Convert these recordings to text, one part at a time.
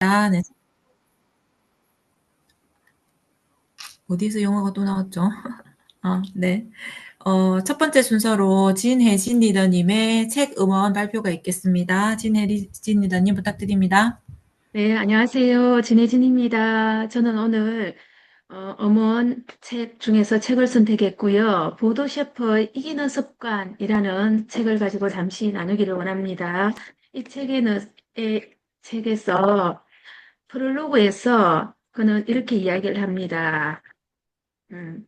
네. 어디서 영어가 또 나왔죠? 네. 첫 번째 순서로 진혜진 리더님의 책 음원 발표가 있겠습니다. 진혜진 리더님 부탁드립니다. 네, 안녕하세요. 진혜진입니다. 저는 오늘 음원 책 중에서 책을 선택했고요. 보도 셰퍼의 이기는 습관이라는 책을 가지고 잠시 나누기를 원합니다. 이 책에서 프롤로그에서 그는 이렇게 이야기를 합니다. 음,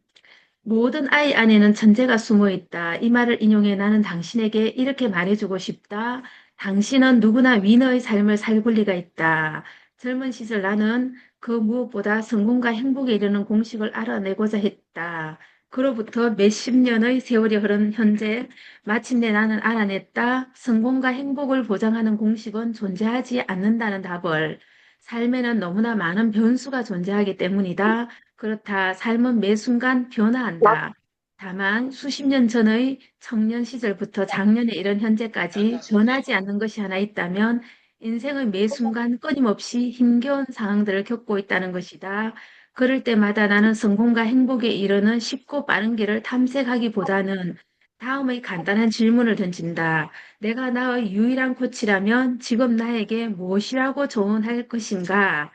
모든 아이 안에는 천재가 숨어 있다. 이 말을 인용해 나는 당신에게 이렇게 말해주고 싶다. 당신은 누구나 위너의 삶을 살 권리가 있다. 젊은 시절 나는 그 무엇보다 성공과 행복에 이르는 공식을 알아내고자 했다. 그로부터 몇십 년의 세월이 흐른 현재 마침내 나는 알아냈다. 성공과 행복을 보장하는 공식은 존재하지 않는다는 답을. 삶에는 너무나 많은 변수가 존재하기 때문이다. 그렇다. 삶은 매 순간 변화한다. 다만 수십 년 전의 청년 시절부터 작년에 이른 현재까지 변하지 않는 것이 하나 있다면 인생의 매 순간 끊임없이 힘겨운 상황들을 겪고 있다는 것이다. 그럴 때마다 나는 성공과 행복에 이르는 쉽고 빠른 길을 탐색하기보다는 다음의 간단한 질문을 던진다. 내가 나의 유일한 코치라면 지금 나에게 무엇이라고 조언할 것인가?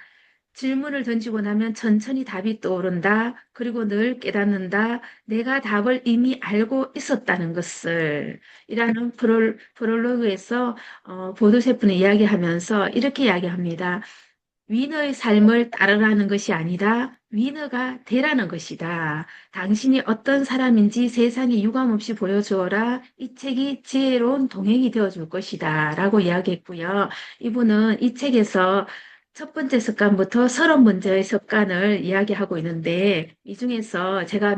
질문을 던지고 나면 천천히 답이 떠오른다. 그리고 늘 깨닫는다. 내가 답을 이미 알고 있었다는 것을. 이라는 프롤로그에서 보도셰프는 이야기하면서 이렇게 이야기합니다. 위너의 삶을 따르라는 것이 아니라 위너가 되라는 것이다. 당신이 어떤 사람인지 세상에 유감없이 보여주어라. 이 책이 지혜로운 동행이 되어줄 것이다. 라고 이야기했고요. 이분은 이 책에서 첫 번째 습관부터 30문제의 습관을 이야기하고 있는데, 이 중에서 제가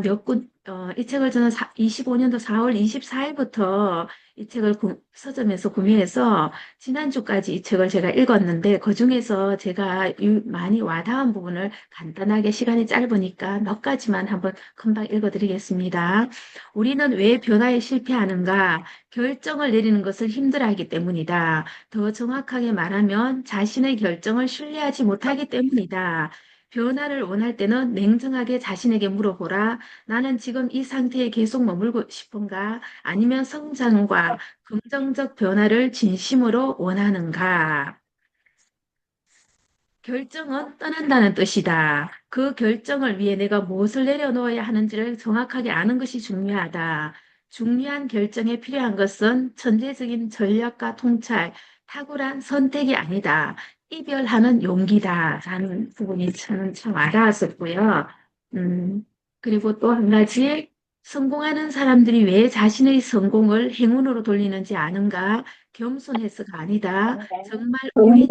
이 책을 저는 25년도 4월 24일부터 이 책을 서점에서 구매해서 지난주까지 이 책을 제가 읽었는데, 그 중에서 제가 많이 와닿은 부분을 간단하게 시간이 짧으니까 몇 가지만 한번 금방 읽어드리겠습니다. 우리는 왜 변화에 실패하는가? 결정을 내리는 것을 힘들어하기 때문이다. 더 정확하게 말하면 자신의 결정을 신뢰하지 못하기 때문이다. 변화를 원할 때는 냉정하게 자신에게 물어보라. 나는 지금 이 상태에 계속 머물고 싶은가? 아니면 성장과 긍정적 변화를 진심으로 원하는가? 결정은 떠난다는 뜻이다. 그 결정을 위해 내가 무엇을 내려놓아야 하는지를 정확하게 아는 것이 중요하다. 중요한 결정에 필요한 것은 천재적인 전략과 통찰, 탁월한 선택이 아니다. 이별하는 용기다. 라는 부분이 저는 참 와닿았었고요. 음, 그리고 또 한 가지, 성공하는 사람들이 왜 자신의 성공을 행운으로 돌리는지 아는가? 겸손해서가 아니다. 정말 운이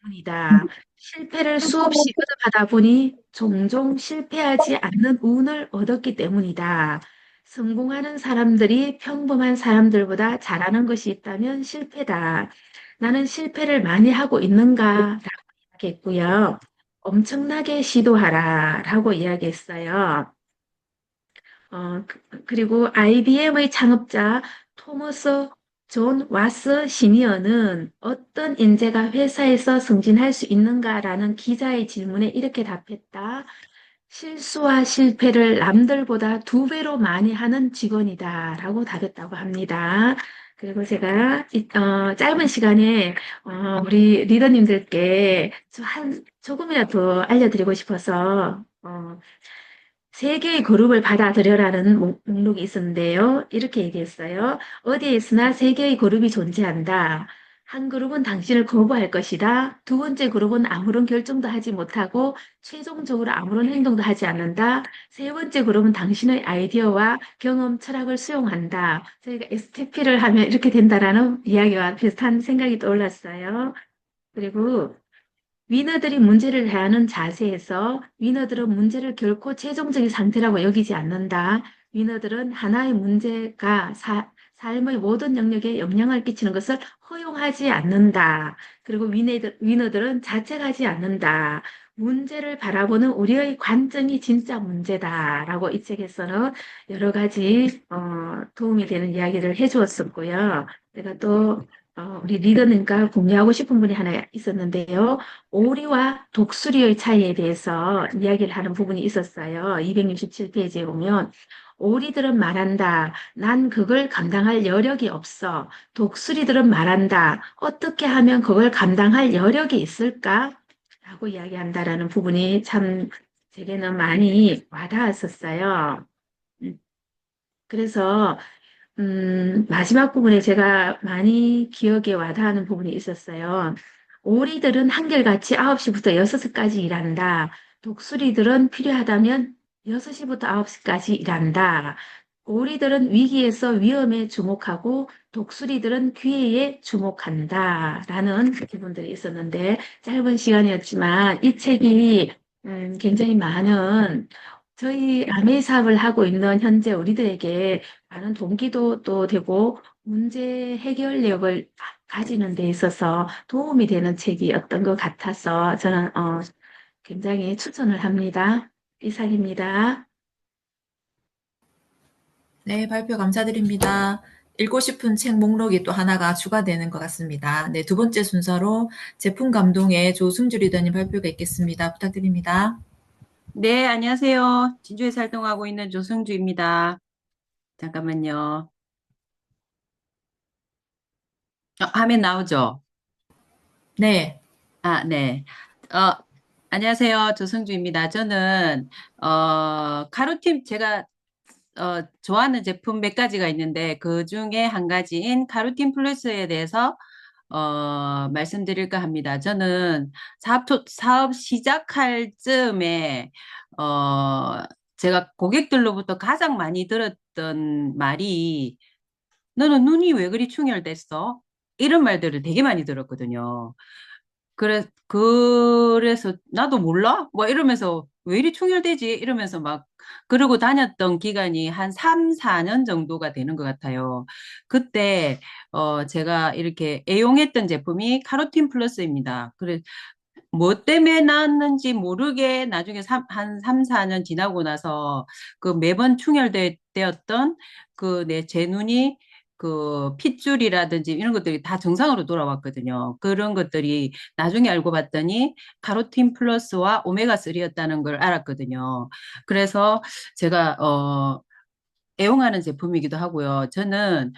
때문이다. 실패를 수없이 거듭하다 보니 종종 실패하지 않는 운을 얻었기 때문이다. 성공하는 사람들이 평범한 사람들보다 잘하는 것이 있다면 실패다. 나는 실패를 많이 하고 있는가? 라고 이야기했고요. 엄청나게 시도하라. 라고 이야기했어요. 그리고 IBM의 창업자 토머스 존 와스 시니어는 어떤 인재가 회사에서 승진할 수 있는가라는 기자의 질문에 이렇게 답했다. 실수와 실패를 남들보다 2배로 많이 하는 직원이다. 라고 답했다고 합니다. 그리고 제가 짧은 시간에 우리 리더님들께 조금이라도 더 알려드리고 싶어서 세 개의 그룹을 받아들여라는 목록이 있었는데요. 이렇게 얘기했어요. 어디에 있으나 세 개의 그룹이 존재한다. 한 그룹은 당신을 거부할 것이다. 두 번째 그룹은 아무런 결정도 하지 못하고 최종적으로 아무런 행동도 하지 않는다. 세 번째 그룹은 당신의 아이디어와 경험, 철학을 수용한다. 저희가 STP를 하면 이렇게 된다라는 이야기와 비슷한 생각이 떠올랐어요. 그리고 위너들이 문제를 대하는 자세에서 위너들은 문제를 결코 최종적인 상태라고 여기지 않는다. 위너들은 하나의 문제가 삶의 모든 영역에 영향을 끼치는 것을 허용하지 않는다. 그리고 위너들은 자책하지 않는다. 문제를 바라보는 우리의 관점이 진짜 문제다라고 이 책에서는 여러 가지 도움이 되는 이야기를 해주었었고요. 내가 또 우리 리더님과 공유하고 싶은 분이 하나 있었는데요. 오리와 독수리의 차이에 대해서 이야기를 하는 부분이 있었어요. 267페이지에 보면 오리들은 말한다. 난 그걸 감당할 여력이 없어. 독수리들은 말한다. 어떻게 하면 그걸 감당할 여력이 있을까? 라고 이야기한다라는 부분이 참 제게는 많이 와닿았었어요. 음, 그래서 마지막 부분에 제가 많이 기억에 와닿는 부분이 있었어요. 오리들은 한결같이 9시부터 6시까지 일한다. 독수리들은 필요하다면 6시부터 9시까지 일한다. 오리들은 위기에서 위험에 주목하고 독수리들은 기회에 주목한다. 라는 부분들이 있었는데 짧은 시간이었지만 이 책이 굉장히 많은 저희 아메이 사업을 하고 있는 현재 우리들에게 많은 동기도 되고 문제 해결력을 가지는 데 있어서 도움이 되는 책이었던 것 같아서 저는 굉장히 추천을 합니다. 이상입니다. 네, 발표 감사드립니다. 읽고 싶은 책 목록이 또 하나가 추가되는 것 같습니다. 네, 두 번째 순서로 제품 감동의 조승주 리더님 발표가 있겠습니다. 부탁드립니다. 네, 안녕하세요. 진주에서 활동하고 있는 조승주입니다. 잠깐만요. 화면 나오죠? 네, 네. 어, 안녕하세요. 조승주입니다. 저는, 카루팀, 제가, 좋아하는 제품 몇 가지가 있는데, 그 중에 한 가지인 카루틴 플러스에 대해서, 말씀드릴까 합니다. 저는 사업 시작할 즈음에, 어, 제가 고객들로부터 가장 많이 들었던 말이, 너는 눈이 왜 그리 충혈됐어? 이런 말들을 되게 많이 들었거든요. 그래서 나도 몰라? 뭐 이러면서 왜 이리 충혈되지? 이러면서 막 그러고 다녔던 기간이 한 3, 4년 정도가 되는 것 같아요. 그때 제가 이렇게 애용했던 제품이 카로틴 플러스입니다. 그래 뭐 때문에 나왔는지 모르게 나중에 한 3, 4년 지나고 나서 그 매번 충혈되었던 그 제 눈이 그 핏줄이라든지 이런 것들이 다 정상으로 돌아왔거든요. 그런 것들이 나중에 알고 봤더니 카로틴 플러스와 오메가3였다는 걸 알았거든요. 그래서 제가 애용하는 제품이기도 하고요. 저는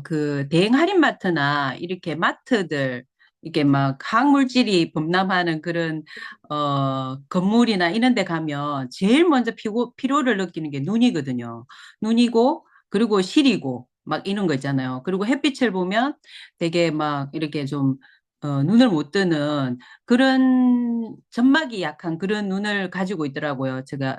그 대행 할인마트나 이렇게 마트들 이게 막 화학물질이 범람하는 그런 건물이나 이런 데 가면 제일 먼저 피로를 느끼는 게 눈이거든요. 눈이고 그리고 실이고 막 이런 거 있잖아요. 그리고 햇빛을 보면 되게 막 이렇게 좀 눈을 못 뜨는 그런 점막이 약한 그런 눈을 가지고 있더라고요. 제가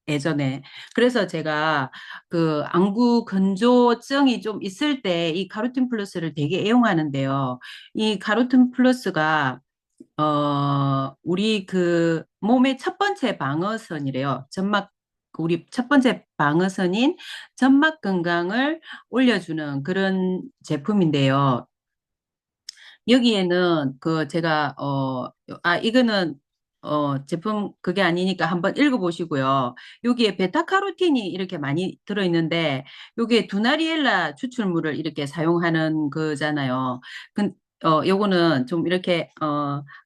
예전에. 그래서 제가 그 안구 건조증이 좀 있을 때 이 카로틴 플러스를 되게 애용하는데요. 이 카로틴 플러스가 우리 그 몸의 첫 번째 방어선이래요. 우리 첫 번째 방어선인 점막 건강을 올려주는 그런 제품인데요. 여기에는 그 제가 이거는 제품 그게 아니니까 한번 읽어보시고요. 여기에 베타카로틴이 이렇게 많이 들어있는데 여기에 두나리엘라 추출물을 이렇게 사용하는 거잖아요. 요거는 좀 이렇게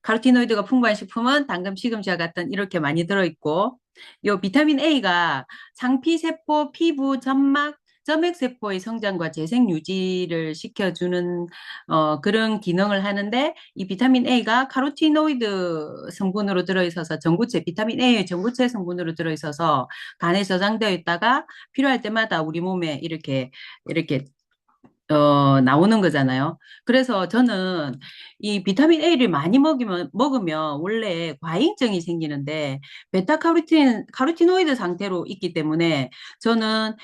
카로티노이드가 풍부한 식품은 당근, 시금치와 같은 이렇게 많이 들어있고 요 비타민 A가 상피세포, 피부, 점막 점액세포의 성장과 재생 유지를 시켜주는 그런 기능을 하는데 이 비타민 A가 카로티노이드 성분으로 들어있어서 전구체, 비타민 A의 전구체 성분으로 들어있어서 간에 저장되어 있다가 필요할 때마다 우리 몸에 이렇게 나오는 거잖아요. 그래서 저는 이 비타민 A를 많이 먹으면 원래 과잉증이 생기는데 카로티노이드 상태로 있기 때문에 저는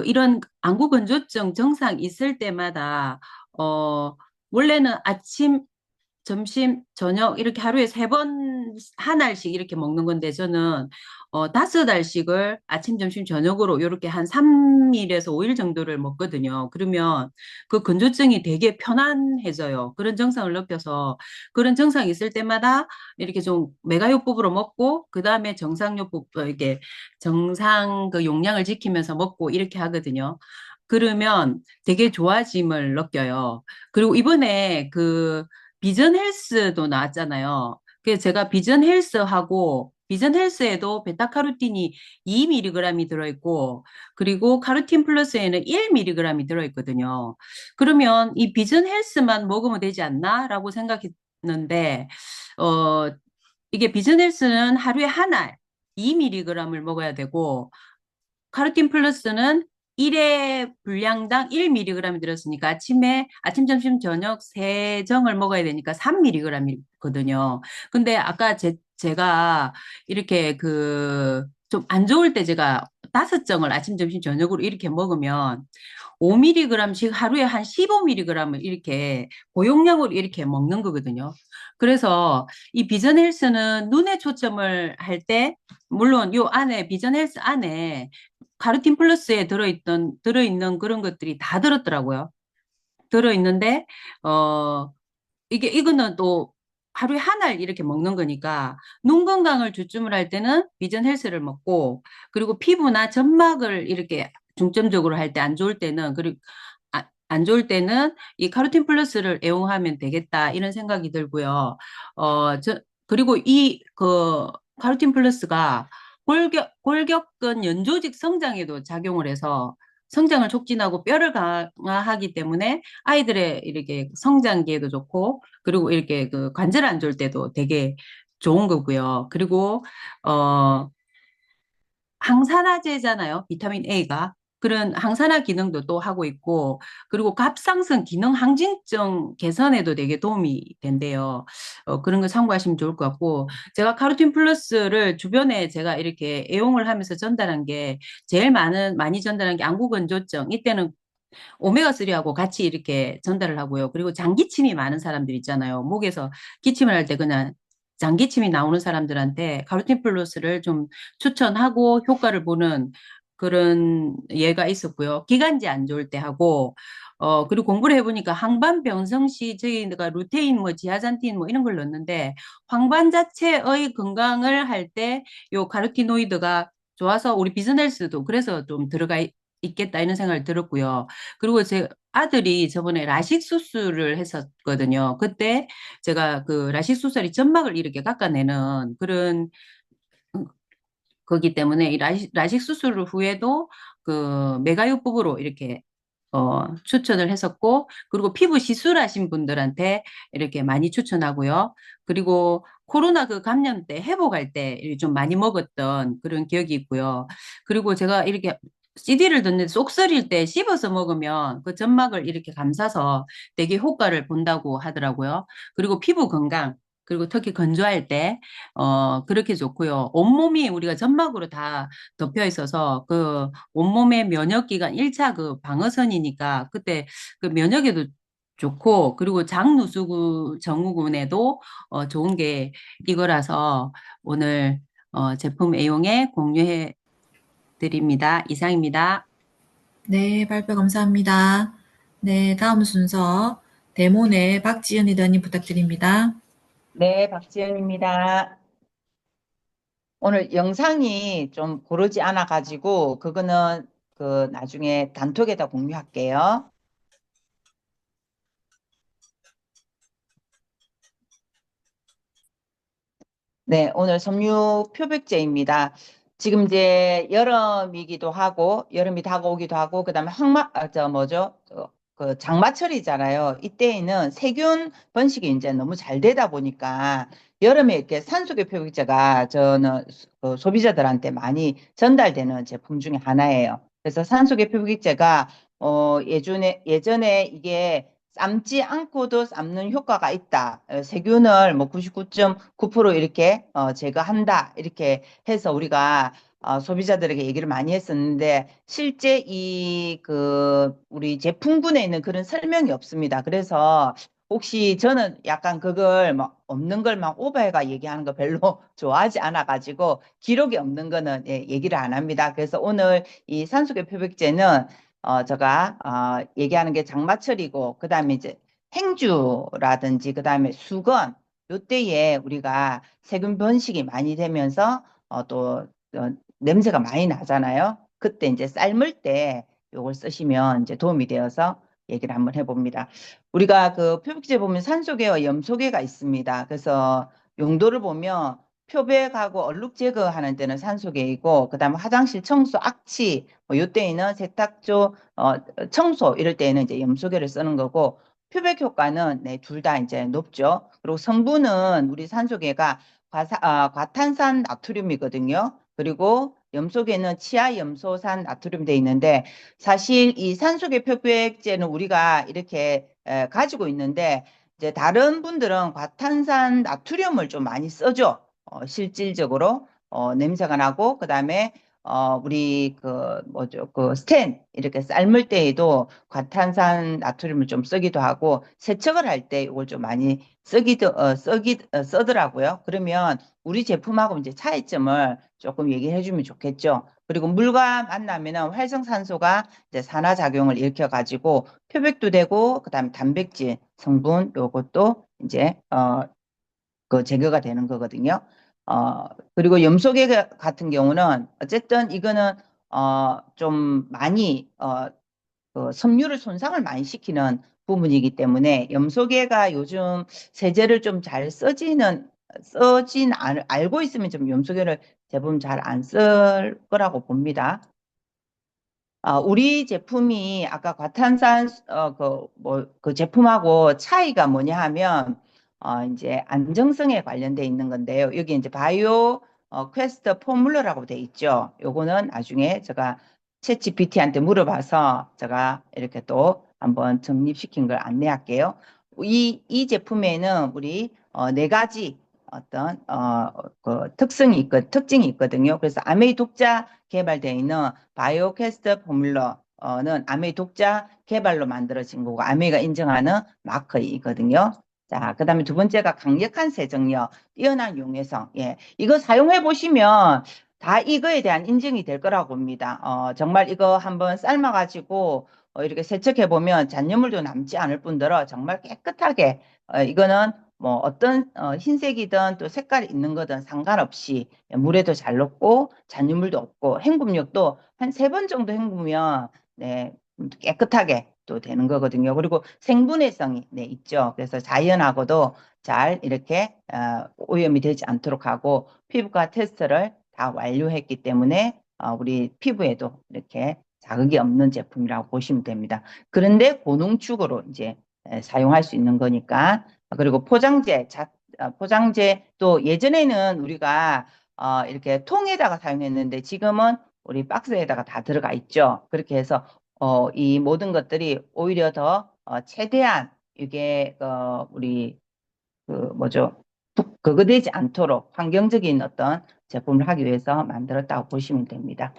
이런 안구 건조증 증상 있을 때마다, 어, 원래는 아침, 점심, 저녁 이렇게 하루에 3번 한 알씩 이렇게 먹는 건데 저는 5알씩을 아침, 점심, 저녁으로 이렇게 한 3일에서 5일 정도를 먹거든요. 그러면 그 건조증이 되게 편안해져요. 그런 증상을 느껴서 그런 증상이 있을 때마다 이렇게 좀 메가요법으로 먹고 그 다음에 정상요법 이렇게 정상 그 용량을 지키면서 먹고 이렇게 하거든요. 그러면 되게 좋아짐을 느껴요. 그리고 이번에 그 비전 헬스도 나왔잖아요. 그래서 제가 비전 헬스하고 비전 헬스에도 베타카로틴이 2mg이 들어있고 그리고 카로틴 플러스에는 1mg이 들어있거든요. 그러면 이 비전 헬스만 먹으면 되지 않나? 라고 생각했는데 어 이게 비전 헬스는 하루에 한 알 2mg을 먹어야 되고 카로틴 플러스는 1회 분량당 1mg이 들었으니까 아침, 점심, 저녁 세 정을 먹어야 되니까 3mg이거든요. 근데 아까 제가 이렇게 그 좀 안 좋을 때 제가 5정을 아침, 점심, 저녁으로 이렇게 먹으면 5mg씩 하루에 한 15mg을 이렇게 고용량으로 이렇게 먹는 거거든요. 그래서 이 비전 헬스는 눈에 초점을 할 때, 물론 요 안에, 비전 헬스 안에 카르틴 플러스에 들어있는 그런 것들이 다 들었더라고요. 들어있는데, 어, 이거는 또 하루에 한 알 이렇게 먹는 거니까 눈 건강을 주춤을 할 때는 비전 헬스를 먹고 그리고 피부나 점막을 이렇게 중점적으로 할 때 안 좋을 때는 그리고 안 좋을 때는 이 카로틴 플러스를 애용하면 되겠다 이런 생각이 들고요. 그리고 이 그 카로틴 플러스가 골격근 연조직 성장에도 작용을 해서 성장을 촉진하고 뼈를 강화하기 때문에 아이들의 이렇게 성장기에도 좋고 그리고 이렇게 그 관절 안 좋을 때도 되게 좋은 거고요. 그리고 어 항산화제잖아요. 비타민 A가. 그런 항산화 기능도 또 하고 있고, 그리고 갑상선 기능 항진증 개선에도 되게 도움이 된대요. 그런 거 참고하시면 좋을 것 같고, 제가 카로틴 플러스를 주변에 제가 이렇게 애용을 하면서 전달한 게, 제일 많이 전달한 게 안구건조증. 이때는 오메가3하고 같이 이렇게 전달을 하고요. 그리고 장기침이 많은 사람들 있잖아요. 목에서 기침을 할 때 그냥 장기침이 나오는 사람들한테 카로틴 플러스를 좀 추천하고 효과를 보는 그런 예가 있었고요. 기관지 안 좋을 때 하고, 그리고 공부를 해보니까 항반변성 시 저희가 루테인, 뭐 지아잔틴 뭐 이런 걸 넣는데 황반 자체의 건강을 할 때 요 카로티노이드가 좋아서 우리 비즈니스도 그래서 좀 있겠다 이런 생각을 들었고요. 그리고 제 아들이 저번에 라식 수술을 했었거든요. 그때 제가 그 라식 수술이 점막을 이렇게 깎아내는 그런 거기 때문에 이 라식 수술 후에도 그 메가요법으로 이렇게 추천을 했었고 그리고 피부 시술하신 분들한테 이렇게 많이 추천하고요. 그리고 코로나 그 감염 때 회복할 때 좀 많이 먹었던 그런 기억이 있고요. 그리고 제가 이렇게 CD를 듣는데 쏙 썰일 때 씹어서 먹으면 그 점막을 이렇게 감싸서 되게 효과를 본다고 하더라고요. 그리고 피부 건강, 그리고 특히 건조할 때, 그렇게 좋고요. 온몸이 우리가 점막으로 다 덮여 있어서 그 온몸의 면역기관 1차 그 방어선이니까 그때 그 면역에도 좋고, 그리고 장누수구 증후군에도 좋은 게 이거라서 오늘 제품 애용에 공유해 드립니다. 이상입니다. 네, 발표 감사합니다. 네, 다음 순서 대모의 박지연 리더님 부탁드립니다. 네, 박지연입니다. 오늘 영상이 좀 고르지 않아 가지고 그거는 그 나중에 단톡에다 공유할게요. 네, 오늘 섬유 표백제입니다. 지금 이제 여름이기도 하고, 여름이 다가오기도 하고, 그다음에 그 장마철이잖아요. 이때에는 세균 번식이 이제 너무 잘 되다 보니까 여름에 이렇게 산소계 표백제가 저는 그 소비자들한테 많이 전달되는 제품 중에 하나예요. 그래서 산소계 표백제가 예전에 이게 삶지 않고도 삶는 효과가 있다. 세균을 뭐 99.9% 이렇게 제거한다. 이렇게 해서 우리가 소비자들에게 얘기를 많이 했었는데 실제 우리 제품군에 있는 그런 설명이 없습니다. 그래서 혹시 저는 약간 그걸 막 없는 걸 막 오버해가 얘기하는 거 별로 좋아하지 않아 가지고 기록이 없는 거는 얘기를 안 합니다. 그래서 오늘 이 산소계 표백제는 제가 얘기하는 게 장마철이고 그다음에 이제 행주라든지 그다음에 수건 요때에 우리가 세균 번식이 많이 되면서 또 냄새가 많이 나잖아요. 그때 이제 삶을 때 요걸 쓰시면 이제 도움이 되어서 얘기를 한번 해봅니다. 우리가 그 표백제 보면 산소계와 염소계가 있습니다. 그래서 용도를 보면 표백하고 얼룩 제거하는 때는 산소계이고, 그다음에 화장실 청소, 악취, 뭐 요때에는 세탁조 청소 이럴 때에는 이제 염소계를 쓰는 거고, 표백 효과는 네, 둘 다 이제 높죠. 그리고 성분은 우리 산소계가 과탄산 나트륨이거든요. 그리고 염소계는 치아염소산 나트륨 돼 있는데, 사실 이 산소계 표백제는 우리가 이렇게 가지고 있는데, 이제 다른 분들은 과탄산 나트륨을 좀 많이 써죠. 실질적으로 냄새가 나고, 그다음에 우리 그 뭐죠, 그 스텐 이렇게 삶을 때에도 과탄산 나트륨을 좀 쓰기도 하고, 세척을 할 때 이걸 좀 많이 쓰더라고요. 그러면 우리 제품하고 이제 차이점을 조금 얘기해 주면 좋겠죠. 그리고 물과 만나면은 활성산소가 이제 산화작용을 일으켜 가지고 표백도 되고, 그다음에 단백질 성분 요것도 이제 그 제거가 되는 거거든요. 어, 그리고 염소계 같은 경우는 어쨌든 이거는 좀 많이 그 섬유를 손상을 많이 시키는 부분이기 때문에, 염소계가 요즘 세제를 좀 잘 알고 있으면 좀 염소계를 대부분 잘 안 쓸 거라고 봅니다. 우리 제품이 아까 과탄산 그 제품하고 차이가 뭐냐 하면 이제 안정성에 관련돼 있는 건데요. 여기 이제 바이오 퀘스트 포뮬러라고 돼 있죠. 요거는 나중에 제가 챗GPT한테 물어봐서 제가 이렇게 또 한번 정립시킨 걸 안내할게요. 이 제품에는 우리 네 가지 어떤 그 특징이 있거든요. 그래서 아메이 독자 개발되어 있는 바이오캐스트 포뮬러는 아메이 독자 개발로 만들어진 거고, 아메이가 인정하는 마크이거든요. 자, 그 다음에 두 번째가 강력한 세정력, 뛰어난 용해성. 예, 이거 사용해 보시면 다 이거에 대한 인증이 될 거라고 봅니다. 정말 이거 한번 삶아가지고 이렇게 세척해 보면 잔여물도 남지 않을 뿐더러 정말 깨끗하게 이거는 뭐 어떤 흰색이든 또 색깔이 있는 거든 상관없이 물에도 잘 녹고 잔유물도 없고, 헹굼력도 한 3번 정도 헹구면 네, 깨끗하게 또 되는 거거든요. 그리고 생분해성이 네, 있죠. 그래서 자연하고도 잘 이렇게 오염이 되지 않도록 하고, 피부과 테스트를 다 완료했기 때문에 우리 피부에도 이렇게 자극이 없는 제품이라고 보시면 됩니다. 그런데 고농축으로 이제 사용할 수 있는 거니까. 그리고 포장재 또 예전에는 우리가 이렇게 통에다가 사용했는데, 지금은 우리 박스에다가 다 들어가 있죠. 그렇게 해서 이 모든 것들이 오히려 더 최대한 이게 우리 그 뭐죠, 그거 되지 않도록 환경적인 어떤 제품을 하기 위해서 만들었다고 보시면 됩니다.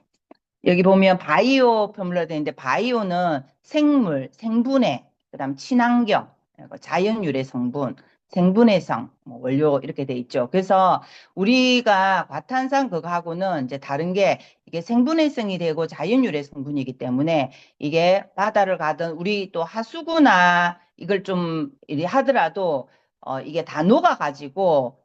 여기 보면 바이오 포뮬러 되어 있는데, 바이오는 생물, 생분해, 그다음 친환경, 그리고 자연 유래 성분, 생분해성, 뭐 원료 이렇게 돼 있죠. 그래서 우리가 과탄산 그거하고는 이제 다른 게, 이게 생분해성이 되고 자연 유래 성분이기 때문에, 이게 바다를 가든 우리 또 하수구나 이걸 좀 이리 하더라도 이게 다 녹아가지고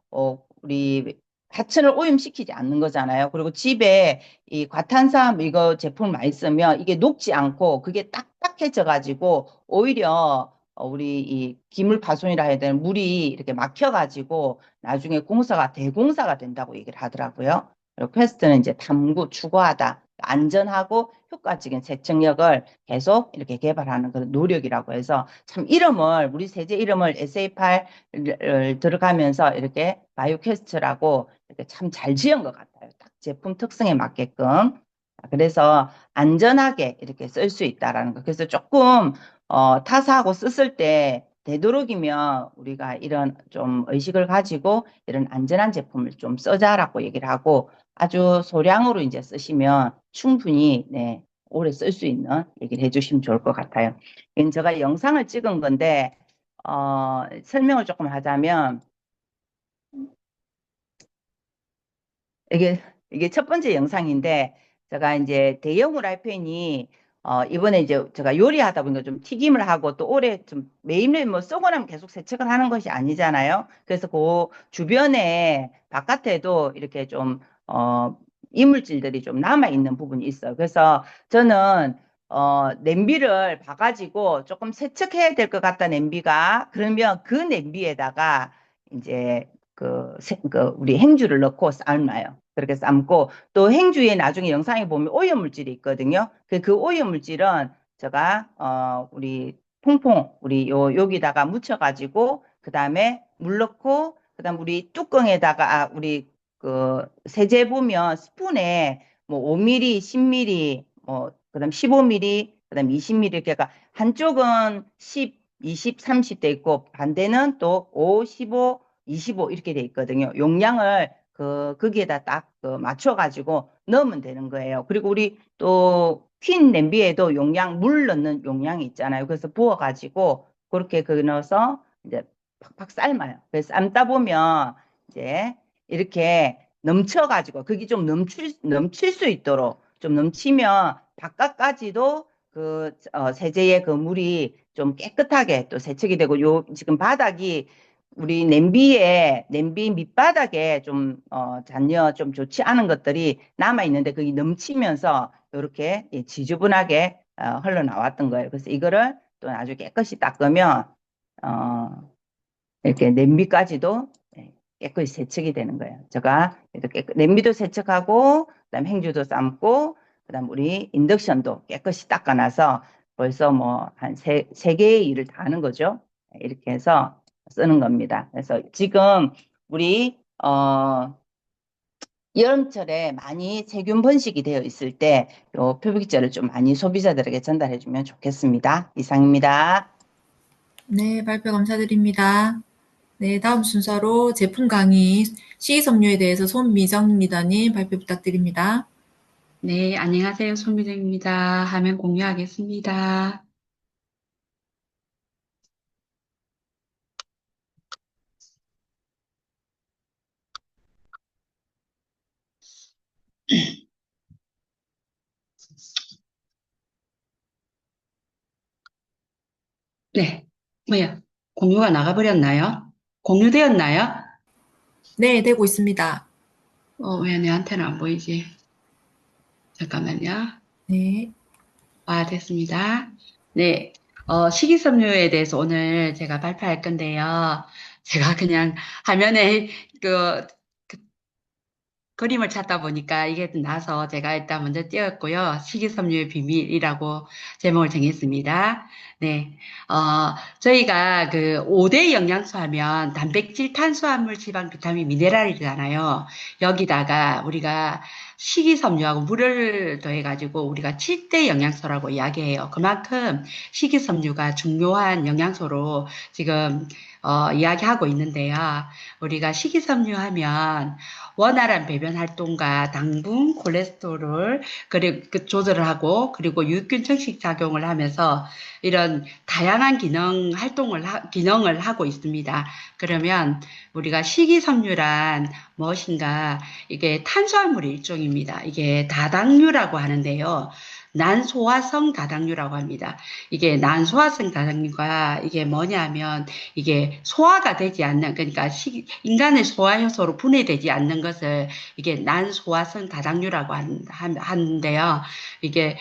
우리 하천을 오염시키지 않는 거잖아요. 그리고 집에 이 과탄산 이거 제품을 많이 쓰면 이게 녹지 않고 그게 딱딱해져 가지고, 오히려 우리 이 기물 파손이라 해야 되는 물이 이렇게 막혀 가지고 나중에 대공사가 된다고 얘기를 하더라고요. 그리고 퀘스트는 이제 탐구, 추구하다, 안전하고 효과적인 세척력을 계속 이렇게 개발하는 그런 노력이라고 해서, 참 이름을, 우리 세제 이름을 SA8을 들어가면서 이렇게 바이오퀘스트라고 이렇게 참 잘 지은 것 같아요. 딱 제품 특성에 맞게끔. 그래서 안전하게 이렇게 쓸 수 있다라는 거. 그래서 조금 타사하고 썼을 때 되도록이면 우리가 이런 좀 의식을 가지고 이런 안전한 제품을 좀 써자라고 얘기를 하고, 아주 소량으로 이제 쓰시면 충분히 네, 오래 쓸 수 있는 얘기를 해주시면 좋을 것 같아요. 이건 제가 영상을 찍은 건데 설명을 조금 하자면, 이게 첫 번째 영상인데, 제가 이제 대형 후라이팬이 이번에 이제 제가 요리하다 보니까 좀 튀김을 하고 또 오래 좀 매일매일 뭐 쓰고 나면 계속 세척을 하는 것이 아니잖아요. 그래서 그 주변에 바깥에도 이렇게 좀 이물질들이 좀 남아 있는 부분이 있어요. 그래서 저는 냄비를 봐가지고 조금 세척해야 될 것 같다, 냄비가. 그러면 그 냄비에다가 이제 우리 행주를 넣고 삶아요. 그렇게 삶고, 또 행주에 나중에 영상에 보면 오염물질이 있거든요. 그 오염물질은 제가, 우리 퐁퐁, 여기다가 묻혀가지고, 그 다음에 물 넣고, 그 다음 우리 뚜껑에다가, 우리 세제 보면 스푼에 뭐 5mm, 10mm, 그다음 15mm, 그다음 20mm 이렇게 한쪽은 10, 20, 30 돼 있고 반대는 또 5, 15, 25 이렇게 돼 있거든요. 용량을 거기에다 딱 맞춰가지고 넣으면 되는 거예요. 그리고 우리 또 퀸 냄비에도 물 넣는 용량이 있잖아요. 그래서 부어가지고 그렇게 넣어서 이제 팍팍 삶아요. 그래서 삶다 보면 이제 이렇게 넘쳐가지고 그게 좀 넘칠 수 있도록 좀 넘치면 바깥까지도 세제의 그 물이 좀 깨끗하게 또 세척이 되고 지금 바닥이 우리 냄비 밑바닥에 좀 잔여 좀 좋지 않은 것들이 남아 있는데 그게 넘치면서 이렇게 지저분하게 흘러나왔던 거예요. 그래서 이거를 또 아주 깨끗이 닦으면 어, 이렇게 냄비까지도 깨끗이 세척이 되는 거예요. 제가 냄비도 세척하고, 그다음 행주도 삶고, 그다음 우리 인덕션도 깨끗이 닦아놔서 벌써 뭐 한 세 개의 일을 다 하는 거죠. 이렇게 해서 쓰는 겁니다. 그래서 지금 우리 여름철에 많이 세균 번식이 되어 있을 때 요 표백제를 좀 많이 소비자들에게 전달해 주면 좋겠습니다. 이상입니다. 네, 발표 감사드립니다. 네, 다음 순서로 제품 강의 식이섬유에 대해서 손미정 리더님 발표 부탁드립니다. 네, 안녕하세요. 손미정입니다. 화면 공유하겠습니다. 네, 뭐야? 공유가 나가버렸나요? 공유되었나요? 네, 되고 있습니다. 왜 내한테는 안 보이지? 잠깐만요. 네. 됐습니다. 네, 식이섬유에 대해서 오늘 제가 발표할 건데요. 제가 그냥 화면에 그 그림을 찾다 보니까 이게 나서 제가 일단 먼저 띄웠고요. 식이섬유의 비밀이라고 제목을 정했습니다. 네, 저희가 그 5대 영양소 하면 단백질, 탄수화물, 지방, 비타민, 미네랄이잖아요. 여기다가 우리가 식이섬유하고 물을 더해가지고 우리가 7대 영양소라고 이야기해요. 그만큼 식이섬유가 중요한 영양소로 지금 이야기하고 있는데요. 우리가 식이섬유 하면 원활한 배변 활동과 당분, 콜레스테롤 그리고 조절을 하고 그리고 유익균 증식 작용을 하면서 이런 다양한 기능을 하고 있습니다. 그러면 우리가 식이섬유란 무엇인가? 이게 탄수화물의 일종입니다. 이게 다당류라고 하는데요. 난소화성 다당류라고 합니다. 이게 난소화성 다당류가 이게 뭐냐면 이게 소화가 되지 않는 그러니까 인간의 소화 효소로 분해되지 않는 것을 이게 난소화성 다당류라고 하는데요. 이게